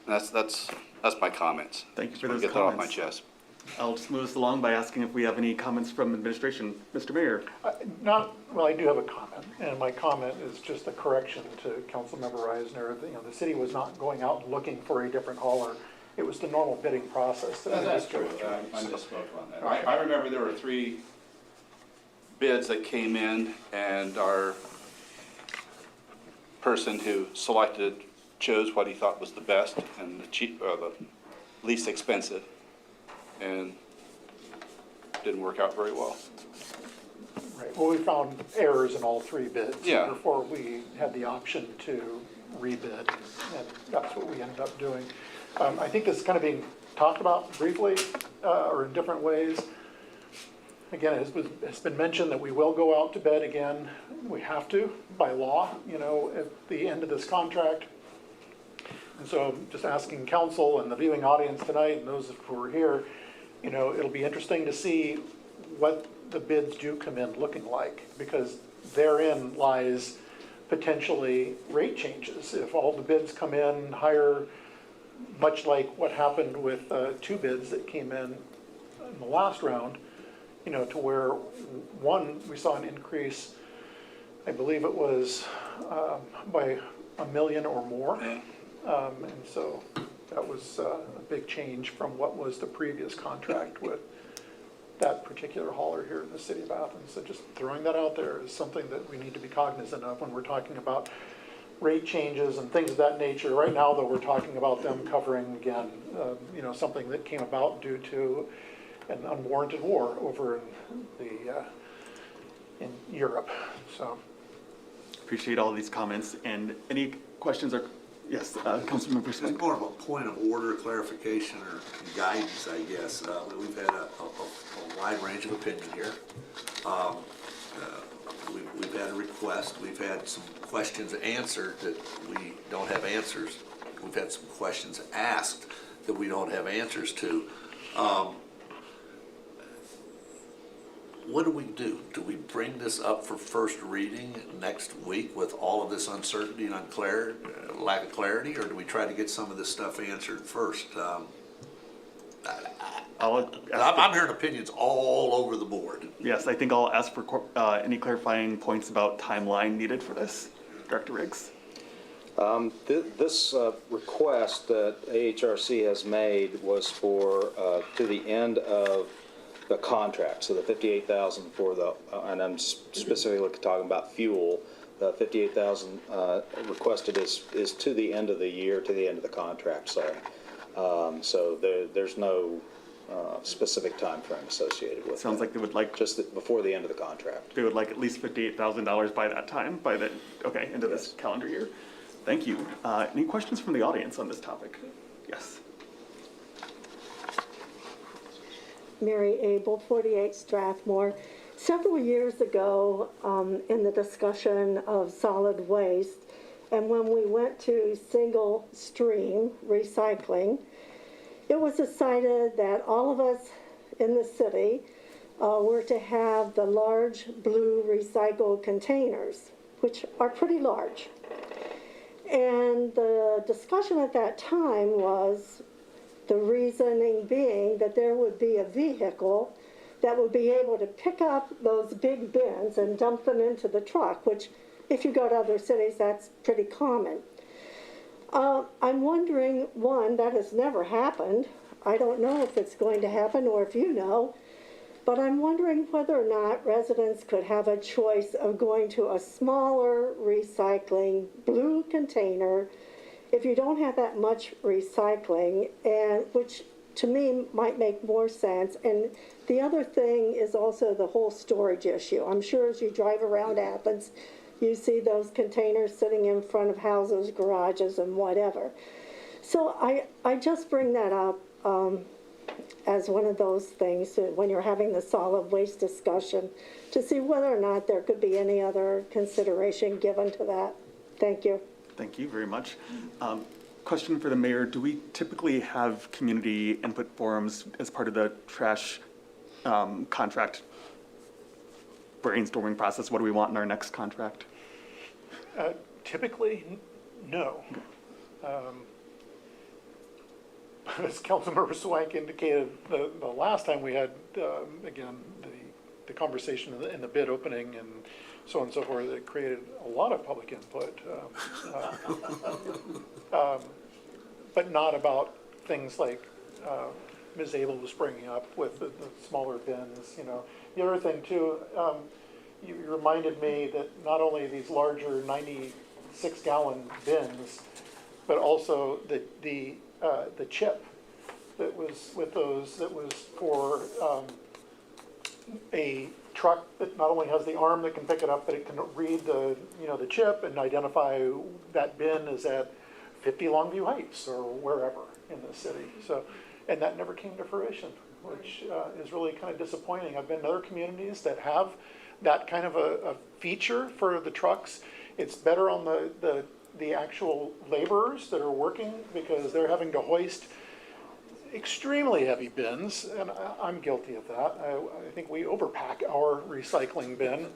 And that's my comments. Thank you for Just wanna those get that off my comments. chest. I'll just move us along by asking if we have any comments from administration. Mr. Mayor. Well, I do have a comment, and my comment is just a correction to Councilmember Reisner. The city was not going out and looking for a different hauler. It was the normal bidding process. That's true. I misspoke on that. I remember there were 3 bids that came in, and our person who selected chose what he thought was the best and the least expensive, and didn't work out very well. Right, well, we found errors in all 3 bids. Yeah. Before we had the option to rebid, and that's what we ended up doing. I think this is kind of being talked about briefly, or in different ways. Again, it's been mentioned that we will go out to bid again. We have to, by law, at the end of this contract. And so I'm just asking council and the viewing audience tonight, and those who are here, it'll be interesting to see what the bids do come in looking like, because therein lies potentially rate changes. If all the bids come in higher, much like what happened with 2 bids that came in the last round, to where one, we saw an increase, I believe it was by $1 million or more. And so that was a big change from what was the previous contract with that particular hauler here in the city of Athens. So just throwing that out there is something that we need to be cognizant of when we're talking about rate changes and things of that nature. Right now, though, we're talking about them covering, again, something that came about due to an unwarranted war over in Europe. So Appreciate all these comments. And any questions or, yes, Councilmember Just Swink. more of a point of order, clarification, or guidance, I guess. We've had a wide range of opinion here. We've had a request. We've had some questions answered that we don't have answers. We've had some questions asked that we don't have answers to. What do we do? Do we bring this up for first reading next week with all of this uncertainty and lack of clarity, or do we try to get some of this stuff answered first? I'm hearing opinions all over the board. Yes, I think I'll ask for any clarifying points about timeline needed for this. Director Riggs. This request that AHRC has made was for, to the end of the contract. So the 58,000 for the, and I'm specifically talking about fuel, the 58,000 requested is to the end of the year, to the end of the contract, sorry. So there's no specific time frame associated with it. Sounds like they would like, Just before the end of the contract. they would like at least $58,000 by that time, by the, okay, end of this calendar year. Thank you. Any questions from the audience on this topic? Yes. Mary Abel, 48 Strathmore. Several years ago, in the discussion of solid waste, and when we went to single stream recycling, it was decided that all of us in the city were to have the large blue recycled containers, which are pretty large. And the discussion at that time was the reasoning being that there would be a vehicle that would be able to pick up those big bins and dump them into the truck, which if you go to other cities, that's pretty common. I'm wondering, one, that has never happened. I don't know if it's going to happen or if you know, but I'm wondering whether or not residents could have a choice of going to a smaller recycling blue container if you don't have that much recycling, and which to me might make more sense. And the other thing is also the whole storage issue. I'm sure as you drive around Athens, you see those containers sitting in front of houses, garages, and whatever. So I just bring that up as one of those things when you're having the solid waste discussion to see whether or not there could be any other consideration given to that. Thank you. Thank you very much. Question for the mayor. Do we typically have community input forums as part of the trash contract brainstorming process? What do we want in our next contract? Typically, no. As Councilmember Swank indicated, the last time we had, again, the conversation in the bid opening and so on and so forth, it created a lot of public input. But not about things like Ms. Abel was bringing up with the smaller bins, you know. The other thing too, you reminded me that not only these larger 96-gallon bins, but also the chip that was with those, that was for a truck that not only has the arm that can pick it up, but it can read the chip and identify that bin is at 50 Longview Heights or wherever in the city. So, and that never came to fruition, which is really kind of disappointing. I've been to other communities that have that kind of a feature for the trucks. It's better on the actual laborers that are working because they're having to hoist extremely heavy bins, and I'm guilty of that. I think we overpack our recycling bin,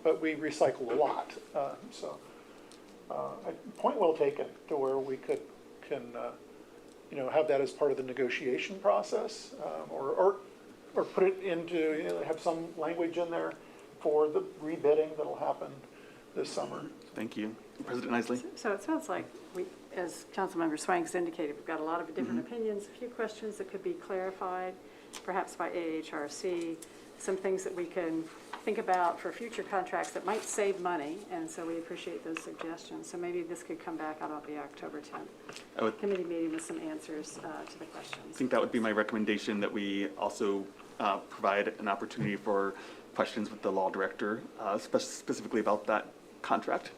but we recycle a lot. Point well taken to where we can have that as part of the negotiation process, or put it into, have some language in there for the rebidding that'll happen this summer. Thank you. President Isley? So it sounds like we, as Councilmember Swanks indicated, we've got a lot of different opinions, a few questions that could be clarified, perhaps by AHRC, some things that we can think about for future contracts that might save money, and so we appreciate those suggestions. So maybe this could come back out on the October 10th committee meeting with some answers to the questions. I think that would be my recommendation, that we also provide an opportunity for questions with the law director, specifically about that contract.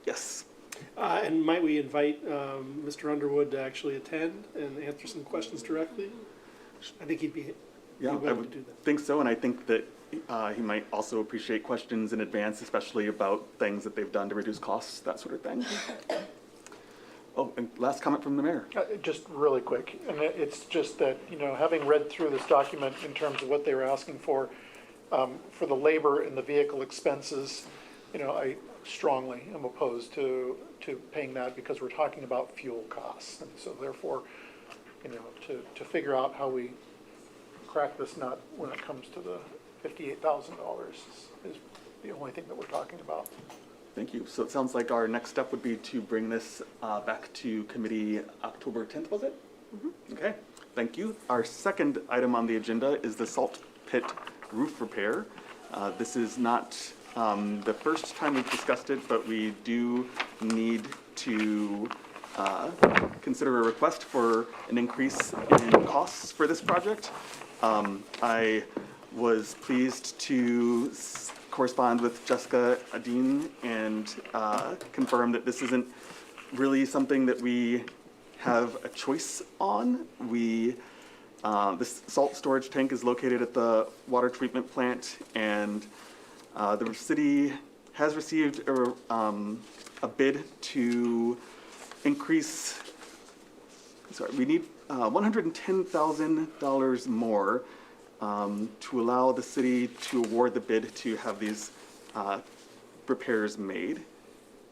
Yes. And might we invite Mr. Underwood to actually attend and answer some questions directly? I think he'd be Yeah, I willing would to do that. think so, and I think that he might also appreciate questions in advance, especially about things that they've done to reduce costs, that sort of thing. Oh, and last comment from the mayor. Just really quick, and it's just that, having read through this document in terms of what they were asking for the labor and the vehicle expenses, I strongly am opposed to paying that because we're talking about fuel costs. And so therefore, to figure out how we crack this nut when it comes to the $58,000 is the only thing that we're talking about. Thank you. So it sounds like our next step would be to bring this back to committee October 10th, was it? Mm-hmm. Okay, thank you. Our second item on the agenda is the salt pit roof repair. This is not the first time we've discussed it, but we do need to consider a request for an increase in costs for this project. I was pleased to correspond with Jessica Adine and confirm that this isn't really something that we have a choice on. This salt storage tank is located at the water treatment plant, and the city has received a bid to increase, we need $110,000 more to allow the city to award the bid to have these repairs made.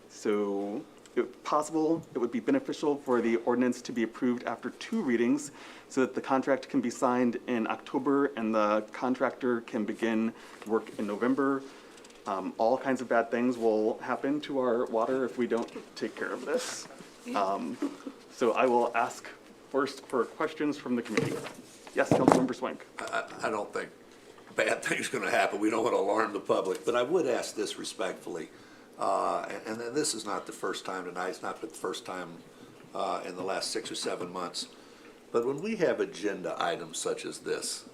So if possible, it would be beneficial for the ordinance to be approved after 2 readings so that the contract can be signed in October and the contractor can begin work in November. All kinds of bad things will happen to our water if we don't take care of this. So I will ask first for questions from the committee. Yes, Councilmember Swank. I don't think bad things are going to happen. We don't want to alarm the public, but I would ask this respectfully. And this is not the first time tonight. It's not the first time in the last 6 or 7 months. But when we have agenda items such as this,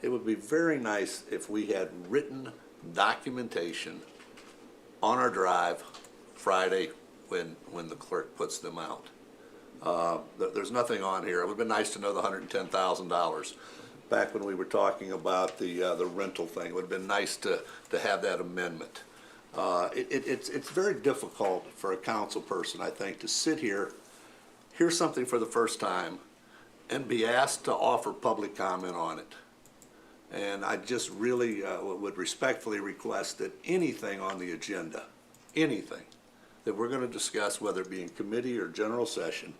it would be very nice if we had written documentation on our drive Friday when the clerk puts them out. There's nothing on here. It would have been nice to know the $110,000. Back when we were talking about the rental thing, it would have been nice to have that amendment. It's very difficult for a council person, I think, to sit here, hear something for the first time, and be asked to offer public comment on it. And I just really would respectfully request that anything on the agenda, anything that we're going to discuss, whether it be in committee or general session,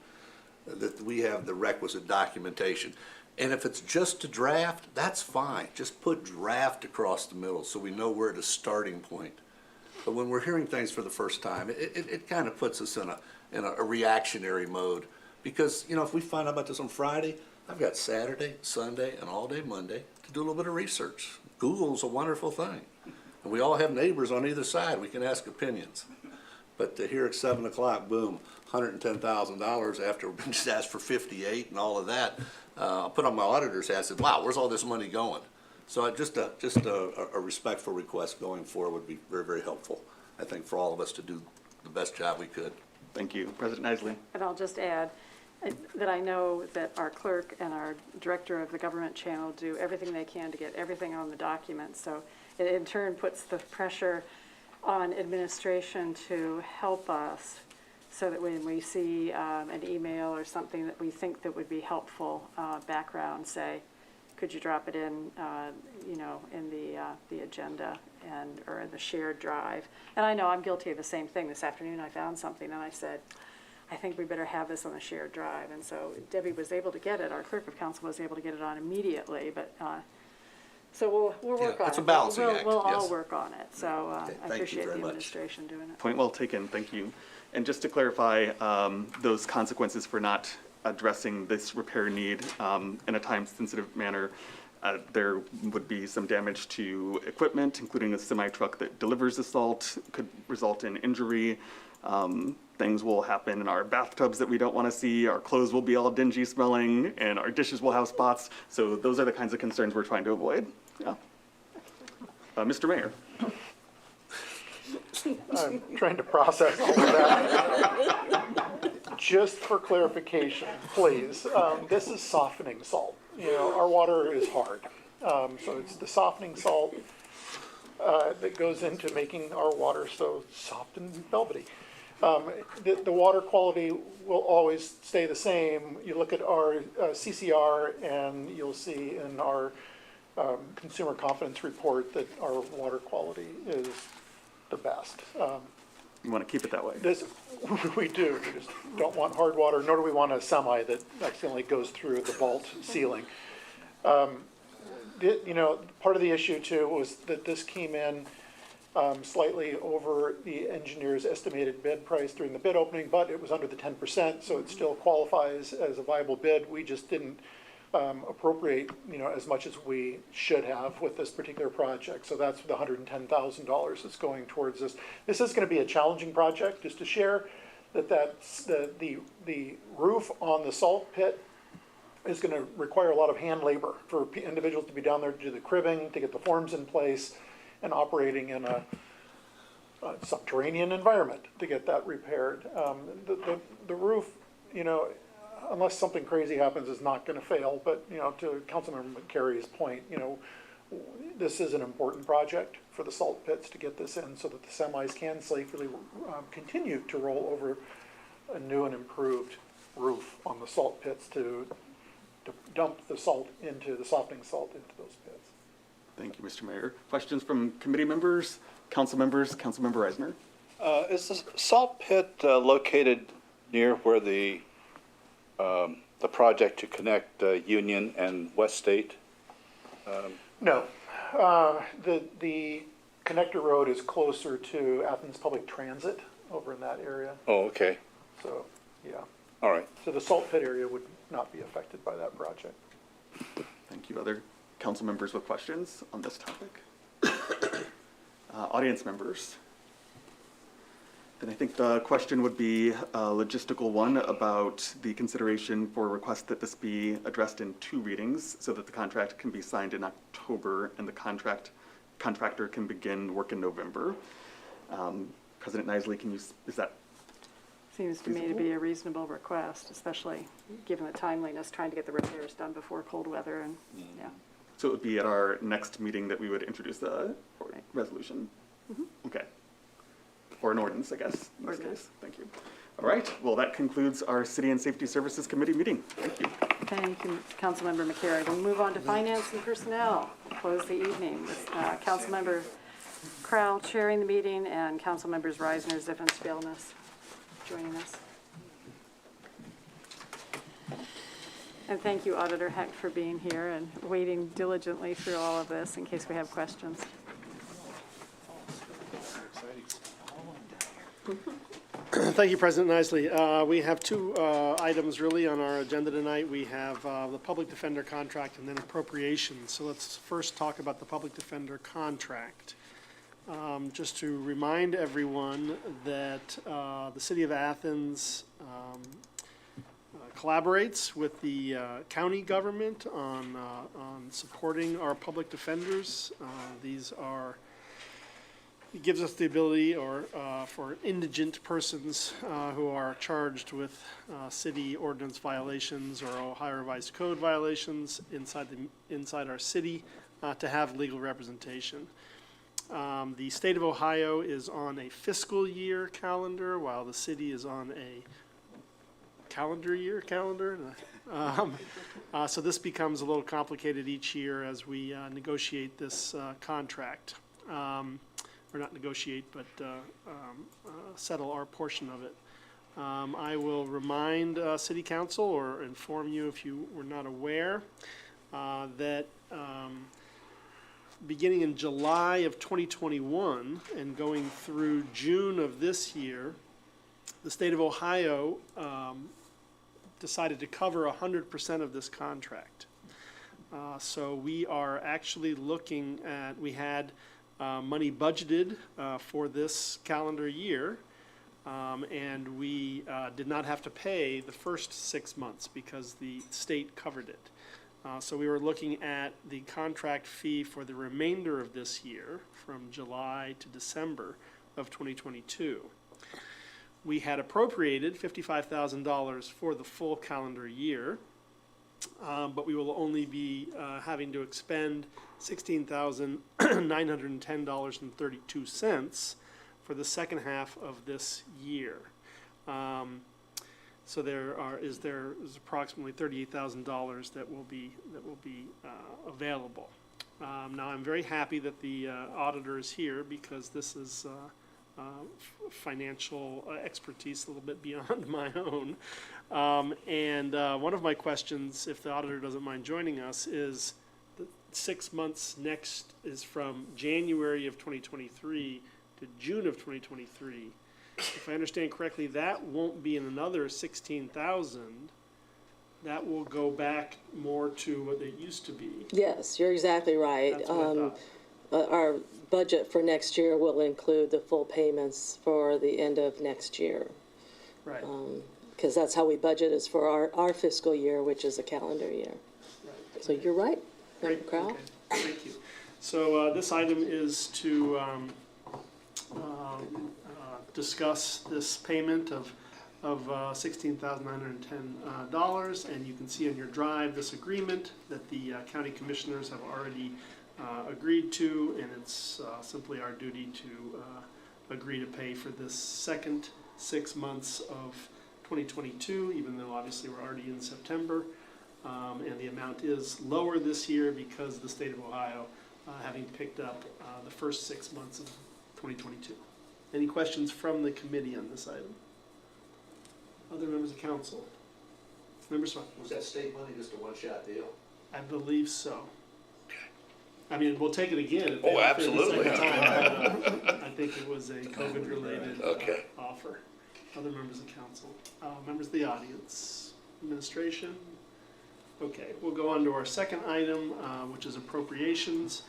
that we have the requisite documentation. And if it's just a draft, that's fine. Just put draft across the middle so we know we're at a starting point. But when we're hearing things for the first time, it kind of puts us in a reactionary mode. Because, you know, if we find out about this on Friday, I've got Saturday, Sunday, and all day Monday to do a little bit of research. Google's a wonderful thing. And we all have neighbors on either side. We can ask opinions. But to hear at 7 o'clock, boom, $110,000 after we just asked for 58 and all of that, I put on my auditor's hat and said, wow, where's all this money going? So just a respectful request going forward would be very, very helpful, I think, for all of us to do the best job we could. Thank you. President Isley. And I'll just add that I know that our clerk and our director of the government channel do everything they can to get everything on the document. So it in turn puts the pressure on administration to help us so that when we see an email or something that we think that would be helpful background, say, could you drop it in, in the agenda or in the shared drive? And I know I'm guilty of the same thing. This afternoon I found something and I said, I think we better have this on the shared drive. And so Debbie was able to get it. Our clerk of council was able to get it on immediately. But so we'll work on it. It's a balancing act. We'll yes. all work on it. So Okay, I thank you appreciate very the much. administration doing it. Point well taken. Thank you. And just to clarify, those consequences for not addressing this repair need in a time-sensitive manner, there would be some damage to equipment, including a semi-truck that delivers the salt, could result in injury. Things will happen in our bathtubs that we don't want to see. Our clothes will be all dingy smelling, and our dishes will have spots. So those are the kinds of concerns we're trying to avoid. Yeah. Mr. Mayor. I'm trying to process all of that. Just for clarification, please, this is softening salt. You know, our water is hard. So it's the softening salt that goes into making our water so soft and velvety. The water quality will always stay the same. You look at our CCR and you'll see in our consumer confidence report that our water quality is the best. You want to keep it that way? We do. We just don't want hard water, nor do we want a semi that accidentally goes through the vault ceiling. Part of the issue too was that this came in slightly over the engineer's estimated bid price during the bid opening, but it was under the 10%, so it still qualifies as a viable bid. We just didn't appropriate, as much as we should have with this particular project. So that's the $110,000 that's going towards this. This is going to be a challenging project, just to share that's the roof on the salt pit is going to require a lot of hand labor for individuals to be down there to do the cribbing, to get the forms in place, and operating in a subterranean environment to get that repaired. The roof, unless something crazy happens, is not going to fail. But to Councilmember McCary's point, this is an important project for the salt pits to get this in so that the semis can safely continue to roll over a new and improved roof on the salt pits to dump the salt into the softening salt into those pits. Thank you, Mr. Mayor. Questions from committee members, council members, Councilmember Reisner? Is the salt pit located near where the project to connect Union and West State? No, the connector road is closer to Athens Public Transit over in that area. Oh, okay. So, yeah. All right. So the salt pit area would not be affected by that project. Thank you. Other council members with questions on this topic? Audience members? Then I think the question would be a logistical one about the consideration for a request that this be addressed in 2 readings so that the contract can be signed in October and the contractor can begin work in November. President Nisley, is that Seems to me to be a reasonable request, especially given the timeliness, trying to get the repairs done before cold weather and, yeah. So it would be at our next meeting that we would introduce the resolution? Okay. Or an ordinance, I guess, in this case. Thank you. All right, well, that concludes our City and Safety Services Committee meeting. Thank you. Thank you, Councilmember McCary. We'll move on to Finance and Personnel. We'll close the evening with Councilmember Crowell chairing the meeting and Councilmembers Reisner, Ziff, and Spielness joining us. And thank you, Auditor Heck, for being here and waiting diligently through all of this in case we have questions. Thank you, President Nisley. We have 2 items really on our agenda tonight. We have the public defender contract and then appropriations. So let's first talk about the public defender contract. Just to remind everyone that the City of Athens collaborates with the county government on supporting our public defenders. It gives us the ability for indigent persons who are charged with city ordinance violations or Ohio Revised Code violations inside our city to have legal representation. The state of Ohio is on a fiscal year calendar, while the city is on a calendar year calendar. So this becomes a little complicated each year as we negotiate this contract. Or not negotiate, but settle our portion of it. I will remind City Council or inform you if you were not aware that beginning in July of 2021 and going through June of this year, the state of Ohio decided to cover 100% of this contract. So we are actually looking at, we had money budgeted for this calendar year, and we did not have to pay the first 6 months because the state covered it. So we were looking at the contract fee for the remainder of this year, from July to December of 2022. We had appropriated $55,000 for the full calendar year, but we will only be having to expend $16,910.32 for the second half of this year. So there is approximately $38,000 that will be available. Now I'm very happy that the auditor is here because this is financial expertise a little bit beyond my own. And one of my questions, if the auditor doesn't mind joining us, is the 6 months next is from January of 2023 to June of 2023. If I understand correctly, that won't be in another 16,000 that will go back more to what it used to be. Yes, you're exactly right. That's what I thought. Our budget for next year will include the full payments for the end of next year. Right, Because that's how we budget, is for our fiscal year, which is a calendar year. right. So you're right, Member Great, Crowell. okay, thank you. So this item is to discuss this payment of $16,910, and you can see on your drive this agreement that the county commissioners have already agreed to, and it's simply our duty to agree to pay for this second 6 months of 2022, even though obviously we're already in September. And the amount is lower this year because the state of Ohio having picked up the first 6 months of 2022. Any questions from the committee on this item? Other members of council? Member Swett? Was that state money just a one-shot deal? I believe so. I mean, we'll take it again if they Oh, offer it the absolutely. second time, but, I think it was a COVID-related Okay. offer. Other members of council? Members of the audience? Administration? Okay, we'll go on to our second item, which is appropriations,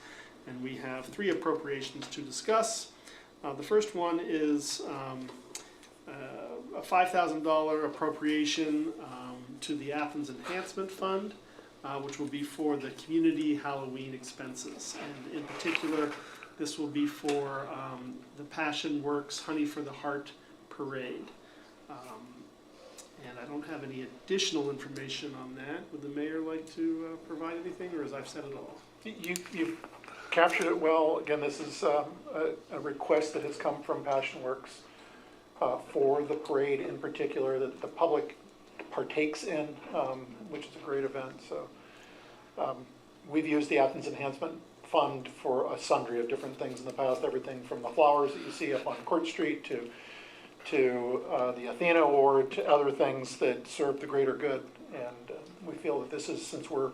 and we have 3 appropriations to discuss. The first one is a $5,000 appropriation to the Athens Enhancement Fund, which will be for the community Halloween expenses. And in particular, this will be for the Passion Works Honey for the Heart Parade. And I don't have any additional information on that. Would the mayor like to provide anything, or as I've said it all? You've captured it well. Again, this is a request that has come from Passion Works for the parade in particular that the public partakes in, which is a great event. So we've used the Athens Enhancement Fund for a sundry of different things in the past, everything from the flowers that you see up on Court Street to the Athena Award, to other things that serve the greater good. And we feel that this is, since we're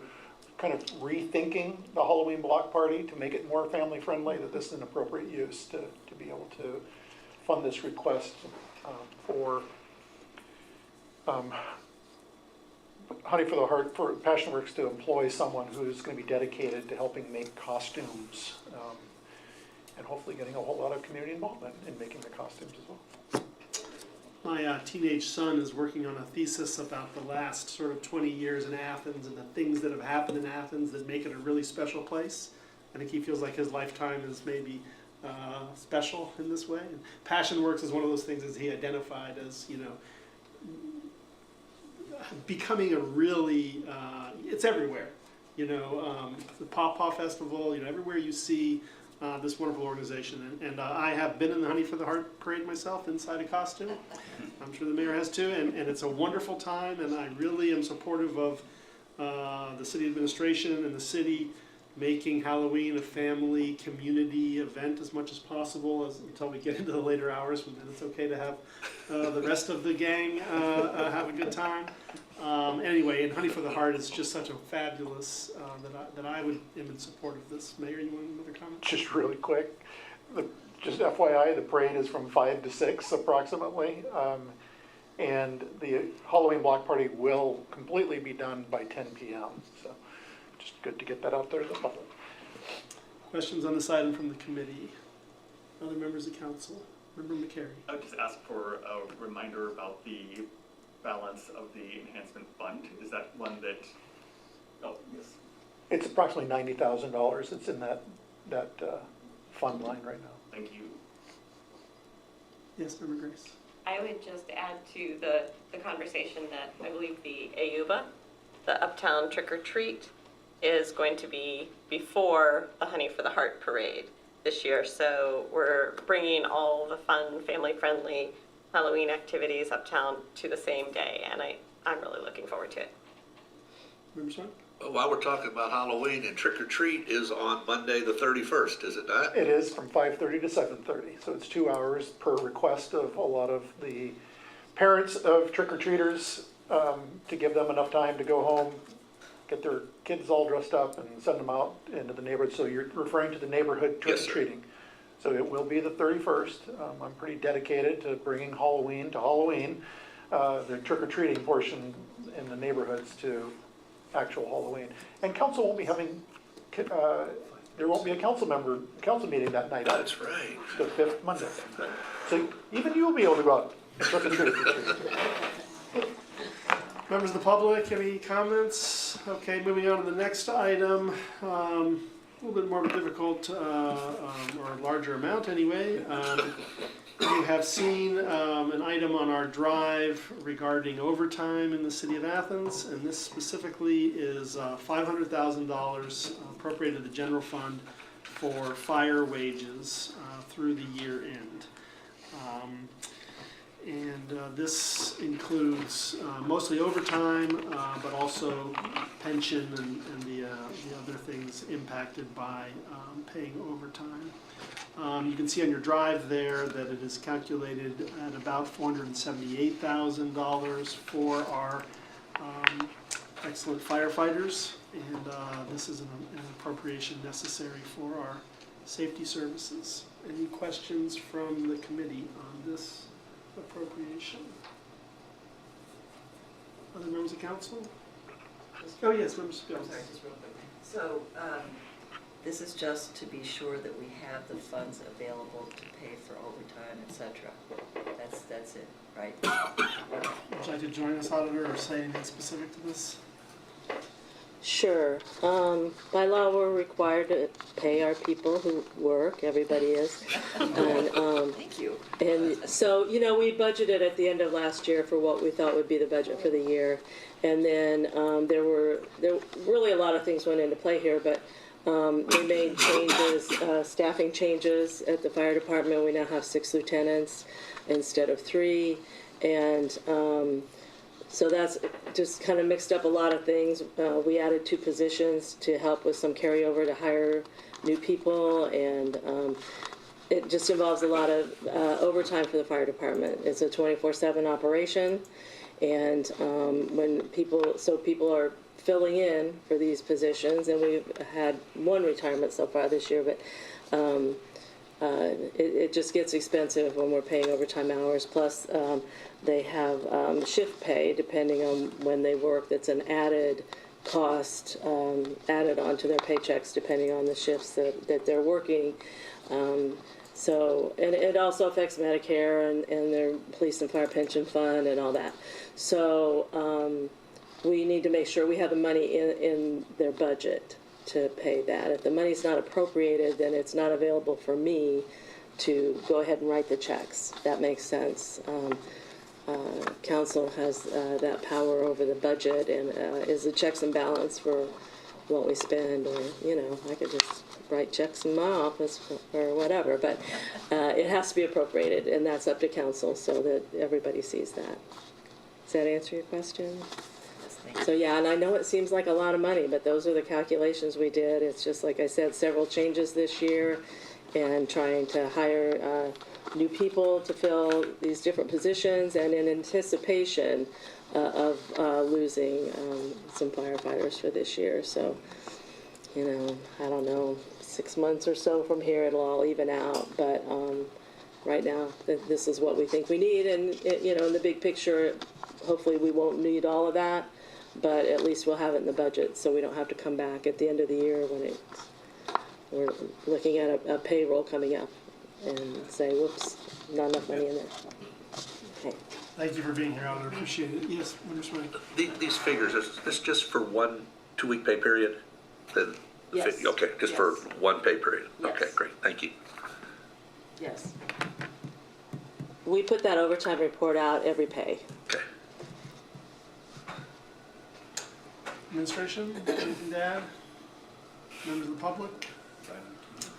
kind of rethinking the Halloween block party to make it more family friendly, that this is an appropriate use to be able to fund this request for Honey for the Heart, for Passion Works to employ someone who's going to be dedicated to helping make costumes and hopefully getting a whole lot of community involvement in making the costumes as well. My teenage son is working on a thesis about the last sort of 20 years in Athens and the things that have happened in Athens that make it a really special place. I think he feels like his lifetime is maybe special in this way. And Passion Works is one of those things as he identified as, you know, becoming a really, it's everywhere. You know, the Paw Festival, you know, everywhere you see this wonderful organization. And I have been in the Honey for the Heart Parade myself inside a costume. I'm sure the mayor has too. And it's a wonderful time, and I really am supportive of the city administration and the city making Halloween a family community event as much as possible until we get into the later hours, when then it's okay to have the rest of the gang have a good time. Anyway, and Honey for the Heart is just such a fabulous, that I am in support of this. Mayor, you want another comment? Just really quick, just FYI, the parade is from 5 to 6 approximately. And the Halloween block party will completely be done by 10 p.m. So just good to get that out there to the public. Questions on this item from the committee? Other members of council? Member McCary? I would just ask for a reminder about the balance of the enhancement fund. Is that one that, oh, yes. It's approximately $90,000. It's in that fund line right now. Thank you. Yes, Member Grace? I would just add to the conversation that I believe the AUBA, the Uptown Trick or Treat, is going to be before the Honey for the Heart Parade this year. So we're bringing all the fun, family-friendly Halloween activities uptown to the same day, and I'm really looking forward to it. Member Swett? While we're talking about Halloween, and trick or treat is on Monday the 31st, is it not? It is from 5:30 to 7:30, so it's 2 hours per request of a lot of the parents of trick-or-treaters, to give them enough time to go home, get their kids all dressed up and send them out into the neighborhood. So you're referring to the neighborhood trick-or-treating. So it will be the 31st. I'm pretty dedicated to bringing Halloween to Halloween. The trick-or-treating portion in the neighborhoods to actual Halloween. And council won't be having, there won't be a council meeting that night. That's right. The fifth Monday. So even you will be able to go out and trick or treat. Members of the public, any comments? Okay, moving on to the next item. A little bit more of a difficult, or larger amount anyway. You have seen an item on our drive regarding overtime in the city of Athens, and this specifically is $500,000 appropriated to the general fund for fire wages through the year end. This includes mostly overtime, but also pension and the other things impacted by paying overtime. You can see on your drive there that it is calculated at about $478,000 for our excellent firefighters, and this is an appropriation necessary for our safety services. Any questions from the committee on this appropriation? Other members of council? Oh, yes, members of council. Sorry, just real quick. So, this is just to be sure that we have the funds available to pay for overtime, et cetera. That's it, right? Would you like to join us, auditor, or say anything specific to this? Sure. By law, we're required to pay our people who work, everybody is. Thank you. And so, we budgeted at the end of last year for what we thought would be the budget for the year. And then there were really a lot of things went into play here, but we made changes, staffing changes at the fire department. We now have 6 lieutenants instead of 3. And so that's just kind of mixed up a lot of things. We added 2 positions to help with some carryover to hire new people, and it just involves a lot of overtime for the fire department. It's a 24/7 operation, and people are filling in for these positions, and we've had 1 retirement so far this year, but it just gets expensive when we're paying overtime hours. Plus, they have shift pay depending on when they work. That's an added cost added onto their paychecks depending on the shifts that they're working. And it also affects Medicare and their police and fire pension fund and all that. So we need to make sure we have the money in their budget to pay that. If the money's not appropriated, then it's not available for me to go ahead and write the checks. That makes sense. Council has that power over the budget and is the checks and balance for what we spend, or, I could just write checks in my office or whatever, but it has to be appropriated, and that's up to council so that everybody sees that. Does that answer your question? So, yeah, and I know it seems like a lot of money, but those are the calculations we did. It's just, like I said, several changes this year and trying to hire new people to fill these different positions, and in anticipation of losing some firefighters for this year. So, I don't know, 6 months or so from here it'll all even out, but right now this is what we think we need, and in the big picture, hopefully we won't need all of that, but at least we'll have it in the budget so we don't have to come back at the end of the year when we're looking at a payroll coming up and say, whoops, not enough money in there. Okay. Thank you for being here, auditor. Appreciate it. Yes, Member Swing. These figures, is this just for 1 2-week pay period? Yes. Okay, just for Yes. 1 pay period. Yes. Okay, great, thank you. Yes. We put that overtime report out every pay. Okay. Administration, anything to add? Members of the public?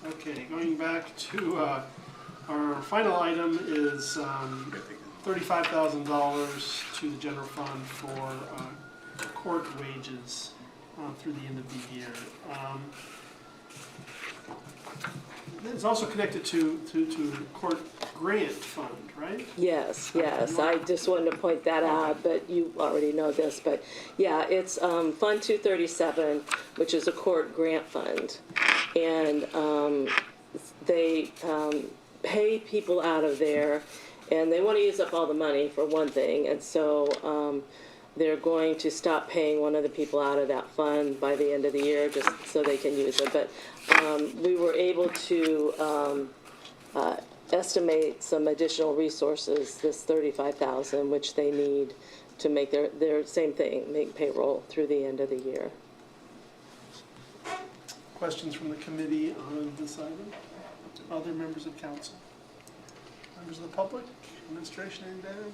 Okay, going back to our final item is $35,000 to the general fund for court wages through the end of the year. It's also connected to the court grant fund, right? Yes, I just wanted to point that out, but you already know this, but yeah, it's Fund 237, which is a court grant fund, and they pay people out of there, and they want to use up all the money for one thing, and so they're going to stop paying one of the people out of that fund by the end of the year, just so they can use it. But we were able to estimate some additional resources, this $35,000, which they need to make their same thing, make payroll through the end of the year. Questions from the committee on this item? Other members of council? Members of the public? Administration, anything?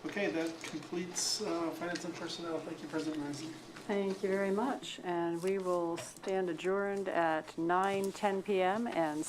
Okay, that completes Finance and Personnel. Thank you, President Rising. Thank you very much. And we will stand adjourned at 9:10 p.m. and